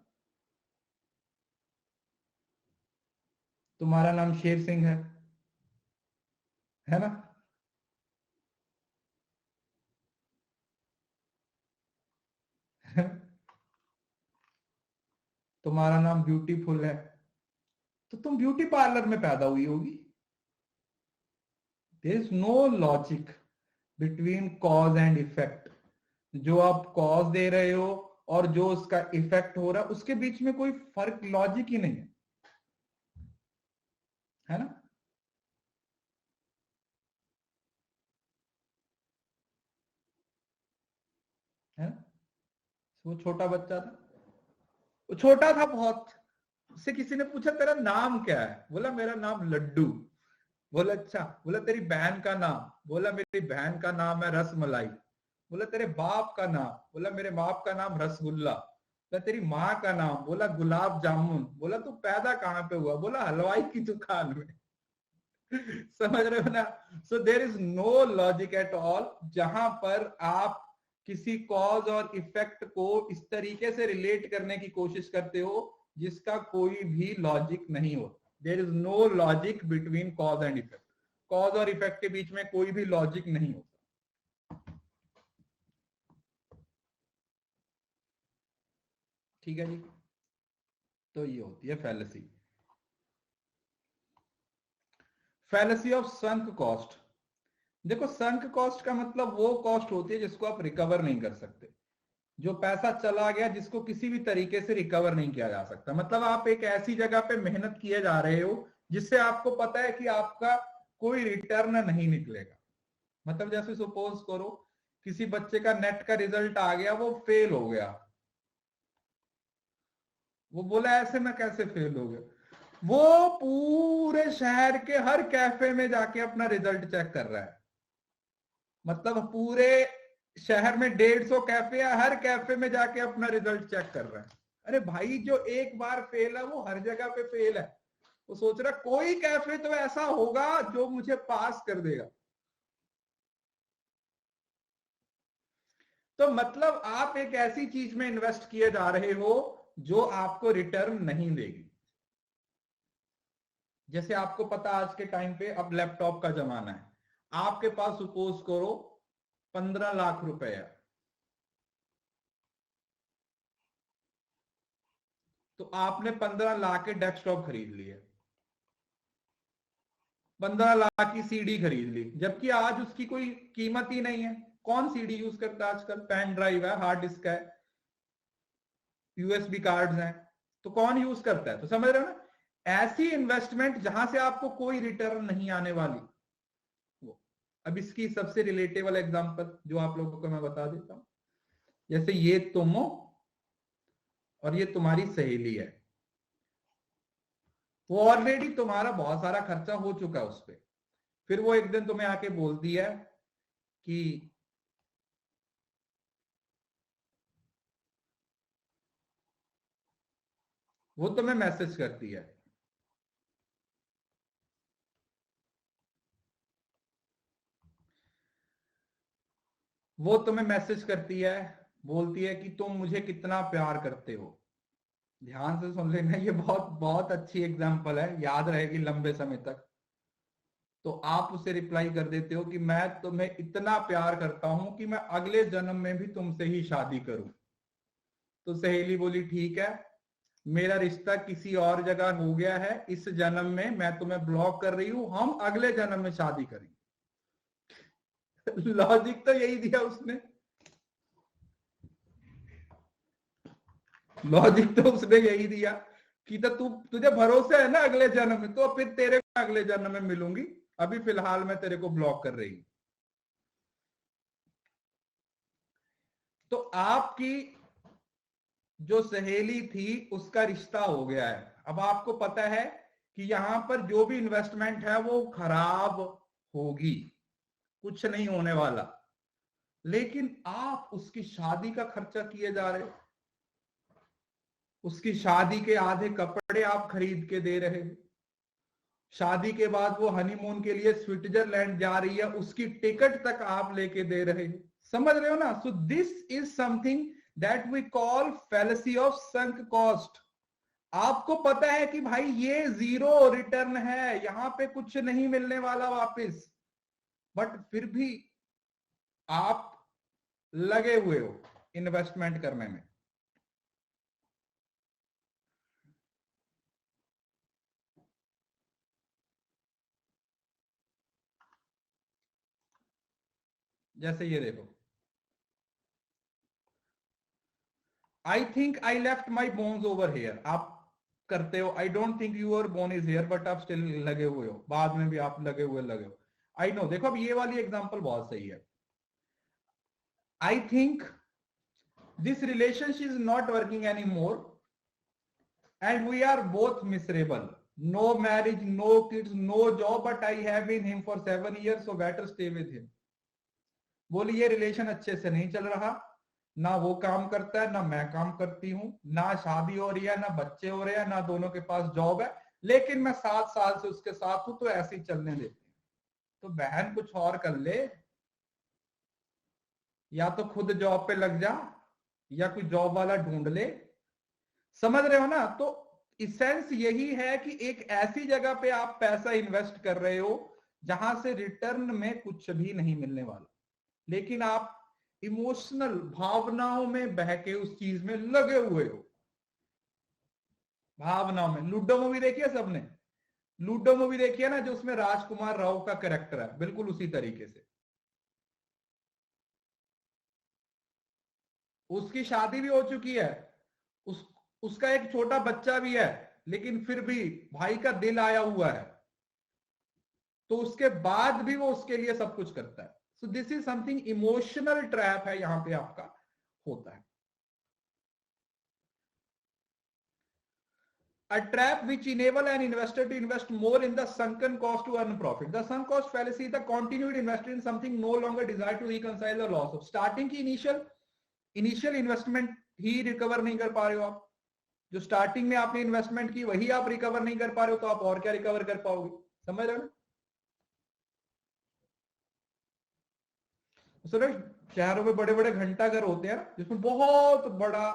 तुम्हारा नाम शेर सिंह है ना। तुम्हारा नाम ब्यूटीफुल है तो तुम ब्यूटी पार्लर में पैदा हुई होगी। There is no logic between cause and effect. जो आप कॉज दे रहे हो और जो उसका इफेक्ट हो रहा है उसके बीच में कोई फर्क, लॉजिक ही नहीं है ना। है ना? वो छोटा बच्चा था, वो छोटा था बहुत, उससे किसी ने पूछा तेरा नाम क्या है, बोला मेरा नाम लड्डू। बोला अच्छा, बोला तेरी बहन का नाम, बोला मेरी बहन का नाम है रसमलाई। बोला तेरे बाप का नाम, बोला मेरे बाप का नाम रसगुल्ला। बोला तेरी माँ का नाम, बोला गुलाब जामुन। बोला तू पैदा कहाँ पे हुआ, बोला हलवाई की दुकान में। समझ रहे हो ना? So there is no logic at all जहां पर आप किसी कॉज और इफेक्ट को इस तरीके से रिलेट करने की कोशिश करते हो जिसका कोई भी लॉजिक नहीं हो। There is no logic between cause and effect, cause और इफेक्ट के बीच में कोई भी लॉजिक नहीं होता। ठीक है जी। तो ये होती है fallacy. Fallacy of sunk cost. देखो संक कॉस्ट का मतलब वो कॉस्ट होती है जिसको आप रिकवर नहीं कर सकते, जो पैसा चला गया जिसको किसी भी तरीके से रिकवर नहीं किया जा सकता। मतलब आप एक ऐसी जगह पे मेहनत किए जा रहे हो जिससे आपको पता है कि आपका कोई रिटर्न नहीं निकलेगा। मतलब जैसे सपोज करो किसी बच्चे का नेट का रिजल्ट आ गया, वो फेल हो गया, वो बोला ऐसे में कैसे फेल हो गया, वो पूरे शहर के हर कैफे में जाके अपना रिजल्ट चेक कर रहा है। मतलब पूरे शहर में 150 कैफे है, हर कैफे में जाके अपना रिजल्ट चेक कर रहा है। अरे भाई जो एक बार फेल है वो हर जगह पे फेल है। वो सोच रहा कोई कैफे तो ऐसा होगा जो मुझे पास कर देगा। तो मतलब आप एक ऐसी चीज में इन्वेस्ट किए जा रहे हो जो आपको रिटर्न नहीं देगी। जैसे आपको पता आज के टाइम पे अब लैपटॉप का जमाना है, आपके पास सपोज करो 15 लाख रुपए है, तो आपने 15 लाख के डेस्कटॉप खरीद लिए, 15 लाख की सीडी खरीद ली, जबकि आज उसकी कोई कीमत ही नहीं है। कौन सीडी यूज करता है आजकल? पेन ड्राइव है, हार्ड डिस्क है, यूएसबी कार्ड्स हैं, तो कौन यूज करता है? तो समझ रहे हो ना, ऐसी इन्वेस्टमेंट जहां से आपको कोई रिटर्न नहीं आने वाली वो। अब इसकी सबसे रिलेटेबल एग्जांपल जो आप लोगों को मैं बता देता हूं, जैसे ये तुम हो और ये तुम्हारी सहेली है, वो ऑलरेडी तुम्हारा बहुत सारा खर्चा हो चुका है उस पर। फिर वो एक दिन तुम्हें आके बोलती है कि वो तुम्हें मैसेज करती है, वो तुम्हें मैसेज करती है, बोलती है कि तुम मुझे कितना प्यार करते हो। ध्यान से सुन लेना, ये बहुत बहुत अच्छी एग्जांपल है, याद रहेगी लंबे समय तक। तो आप उसे रिप्लाई कर देते हो कि मैं तुम्हें इतना प्यार करता हूं कि मैं अगले जन्म में भी तुमसे ही शादी करूं। तो सहेली बोली ठीक है, मेरा रिश्ता किसी और जगह हो गया है, इस जन्म में मैं तुम्हें ब्लॉक कर रही हूं, हम अगले जन्म में शादी करेंगे। लॉजिक तो यही दिया उसने, लॉजिक तो उसने यही दिया कि तो तुझे भरोसा है ना अगले जन्म में, तो फिर तेरे को अगले जन्म में मिलूंगी, अभी फिलहाल मैं तेरे को ब्लॉक कर रही हूं। तो आपकी जो सहेली थी उसका रिश्ता हो गया है। अब आपको पता है कि यहां पर जो भी इन्वेस्टमेंट है वो खराब होगी, कुछ नहीं होने वाला, लेकिन आप उसकी शादी का खर्चा किए जा रहे हो, उसकी शादी के आधे कपड़े आप खरीद के दे रहे हो, शादी के बाद वो हनीमून के लिए स्विट्जरलैंड जा रही है, उसकी टिकट तक आप लेके दे रहे हो। समझ रहे हो ना? So this is something that we call fallacy of sunk cost. आपको पता है कि भाई ये जीरो रिटर्न है, यहां पे कुछ नहीं मिलने वाला वापस, बट फिर भी आप लगे हुए हो इन्वेस्टमेंट करने में। जैसे ये देखो, I think I left my bones over here, आप करते हो, I don't think your bone is here, but आप स्टिल लगे हुए हो, बाद में भी आप लगे हो। आई नो, देखो अब ये वाली एग्जांपल बहुत सही है। I think this relationship is not working any more and we are both miserable, no marriage, no kids, no job, but I have been him for 7 years, so better stay with him. बोली ये relation अच्छे से नहीं चल रहा, ना वो काम करता है ना मैं काम करती हूँ, ना शादी हो रही है ना बच्चे हो रहे हैं ना दोनों के पास जॉब है, लेकिन मैं 7 साल से उसके साथ हूं, तो ऐसे ही चलने देती हूँ। तो बहन कुछ और कर ले, या तो खुद जॉब पे लग जा या कोई जॉब वाला ढूंढ ले। समझ रहे हो ना? तो इसेंस यही है कि एक ऐसी जगह पे आप पैसा इन्वेस्ट कर रहे हो जहां से रिटर्न में कुछ भी नहीं मिलने वाला, लेकिन आप इमोशनल भावनाओं में बहके उस चीज में लगे हुए हो। भावनाओं में। लूडो मूवी देखी है सबने? लूडो मूवी देखी है ना, जो उसमें राजकुमार राव का कैरेक्टर है, बिल्कुल उसी तरीके से। उसकी शादी भी हो चुकी है, उसका एक छोटा बच्चा भी है, लेकिन फिर भी भाई का दिल आया हुआ है, तो उसके बाद भी वो उसके लिए सब कुछ करता है। सो this is something emotional trap है यहां पे आपका होता है। A trap which enable an investor to invest more in the sunken cost to earn profit. The sunk cost fallacy is the continued investment in something no longer desired to reconcile the loss of. Starting की initial investment ही recover नहीं कर पा रहे हो आप। जो starting में आपने इन्वेस्टमेंट की वही आप रिकवर नहीं कर पा रहे हो, तो आप और क्या रिकवर कर पाओगे? समझ रहे हो ना? सुरेश, शहरों में बड़े बड़े घंटा घर होते हैं जिसमें बहुत बड़ा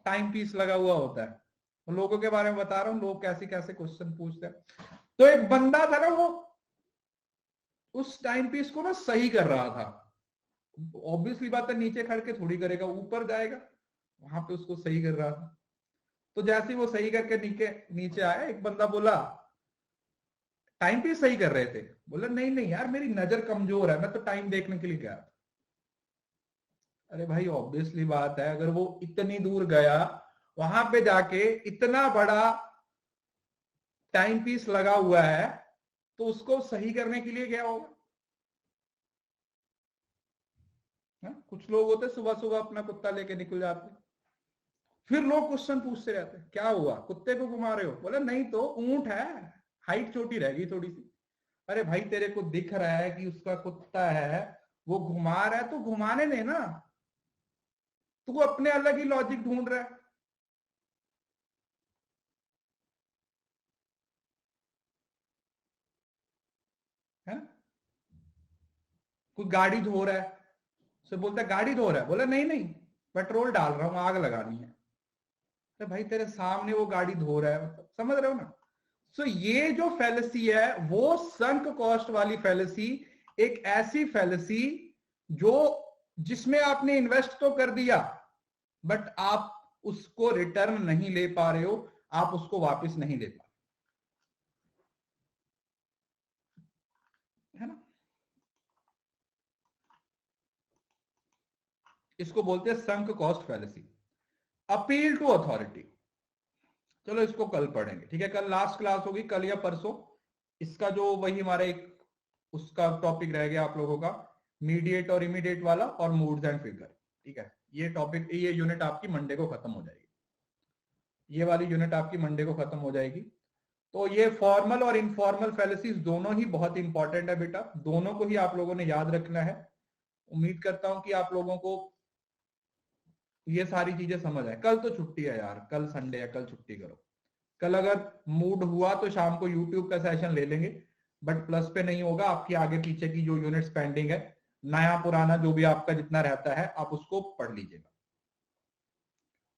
टाइम पीस लगा हुआ होता है। लोगों के बारे में बता रहा हूं, लोग कैसे कैसे क्वेश्चन पूछते हैं। तो एक बंदा था ना, वो उस टाइम पीस को ना सही कर रहा था। ऑब्वियसली बात है, नीचे खड़ के थोड़ी करेगा, ऊपर जाएगा, वहां पे उसको सही कर रहा था। तो जैसे ही वो सही करके नीचे नीचे आया, एक बंदा बोला, टाइम पीस सही कर रहे थे, बोला नहीं नहीं यार मेरी नजर कमजोर है, मैं तो टाइम देखने के लिए गया। अरे भाई ऑब्वियसली बात है, अगर वो इतनी दूर गया, वहां पे जाके इतना बड़ा टाइम पीस लगा हुआ है, तो उसको सही करने के लिए गया होगा। कुछ लोग होते सुबह सुबह अपना कुत्ता लेके निकल जाते, फिर लोग क्वेश्चन पूछते रहते क्या हुआ, कुत्ते को घुमा रहे हो? बोले नहीं तो ऊंट है, हाइट छोटी रहेगी थोड़ी सी। अरे भाई तेरे को दिख रहा है कि उसका कुत्ता है, वो घुमा रहा है तो घुमाने देना, तू अपने अलग ही लॉजिक ढूंढ रहा है ना? कोई गाड़ी धो रहा है, उसे बोलता है गाड़ी धो रहा है, बोला नहीं नहीं पेट्रोल डाल रहा हूं, आग लगानी है। अरे भाई तेरे सामने वो गाड़ी धो रहा है, मतलब समझ रहे हो ना? सो ये जो फैलेसी है वो संक कॉस्ट वाली फैलेसी, एक ऐसी फैलेसी जो जिसमें आपने इन्वेस्ट तो कर दिया, बट आप उसको रिटर्न नहीं ले पा रहे हो, आप उसको वापस नहीं ले पा रहे, है ना? इसको बोलते हैं sunk cost fallacy. Appeal to authority, चलो इसको कल पढ़ेंगे, ठीक है? कल लास्ट क्लास होगी, कल या परसों। इसका जो वही हमारा एक उसका टॉपिक रह गया आप लोगों का, मीडिएट और इमीडिएट वाला, और मूड्स एंड फिगर, ठीक है? ये टॉपिक, ये यूनिट आपकी मंडे को खत्म हो जाएगी, ये वाली यूनिट आपकी मंडे को खत्म हो जाएगी। तो ये फॉर्मल और इनफॉर्मल फैलेसीज दोनों ही बहुत इंपॉर्टेंट है बेटा, दोनों को ही आप लोगों ने याद रखना है। उम्मीद करता हूं कि आप लोगों को ये सारी चीजें समझ आए। कल तो छुट्टी है यार, कल संडे है, कल छुट्टी करो। कल अगर मूड हुआ तो शाम को यूट्यूब का सेशन ले लेंगे, बट प्लस पे नहीं होगा। आपकी आगे पीछे की जो यूनिट्स पेंडिंग है, नया पुराना जो भी आपका जितना रहता है, आप उसको पढ़ लीजिएगा।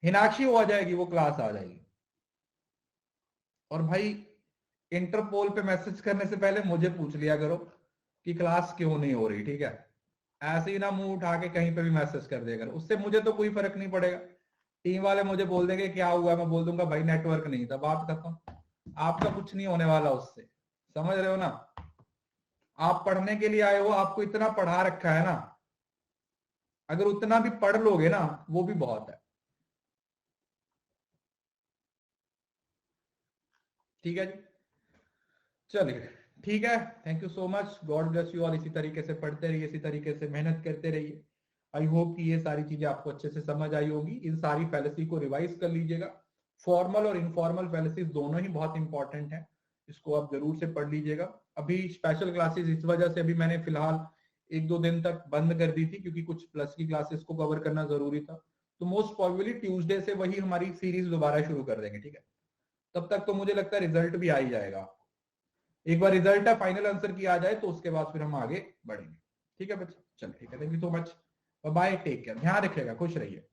हिनाक्षी हो जाएगी, वो क्लास आ जाएगी। और भाई इंटरपोल पे मैसेज करने से पहले मुझे पूछ लिया करो कि क्लास क्यों नहीं हो रही, ठीक है? ऐसे ही ना मुंह उठा के कहीं पे भी मैसेज कर दिया करो, उससे मुझे तो कोई फर्क नहीं पड़ेगा। टीम वाले मुझे बोल देंगे क्या हुआ, मैं बोल दूंगा भाई नेटवर्क नहीं था, बात खत्म। आपका कुछ नहीं होने वाला उससे, समझ रहे हो ना? आप पढ़ने के लिए आए हो, आपको इतना पढ़ा रखा है ना, अगर उतना भी पढ़ लोगे ना, वो भी बहुत है, ठीक है जी? चलिए ठीक है, thank you so much, God bless you. और इसी तरीके से पढ़ते रहिए, इसी तरीके से मेहनत करते रहिए। आई होप कि ये सारी चीजें आपको अच्छे से समझ आई होगी। इन सारी फैलेसी को रिवाइज कर लीजिएगा। फॉर्मल और इनफॉर्मल फैलेसीज दोनों ही बहुत इंपॉर्टेंट हैं, इसको आप जरूर से पढ़ लीजिएगा। अभी स्पेशल क्लासेस इस वजह से अभी मैंने फिलहाल 1-2 दिन तक बंद कर दी थी, क्योंकि कुछ प्लस की क्लासेस को कवर करना जरूरी था। तो मोस्ट प्रोबेबली ट्यूसडे से वही हमारी सीरीज दोबारा शुरू कर देंगे, ठीक है? तब तक तो मुझे लगता है रिजल्ट भी आ ही जाएगा। एक बार रिजल्ट है, फाइनल आंसर की आ जाए, तो उसके बाद फिर हम आगे बढ़ेंगे, ठीक है बच्चे? चलिए ठीक है, thank you so much, bye, take care, ध्यान रखिएगा, खुश रहिए।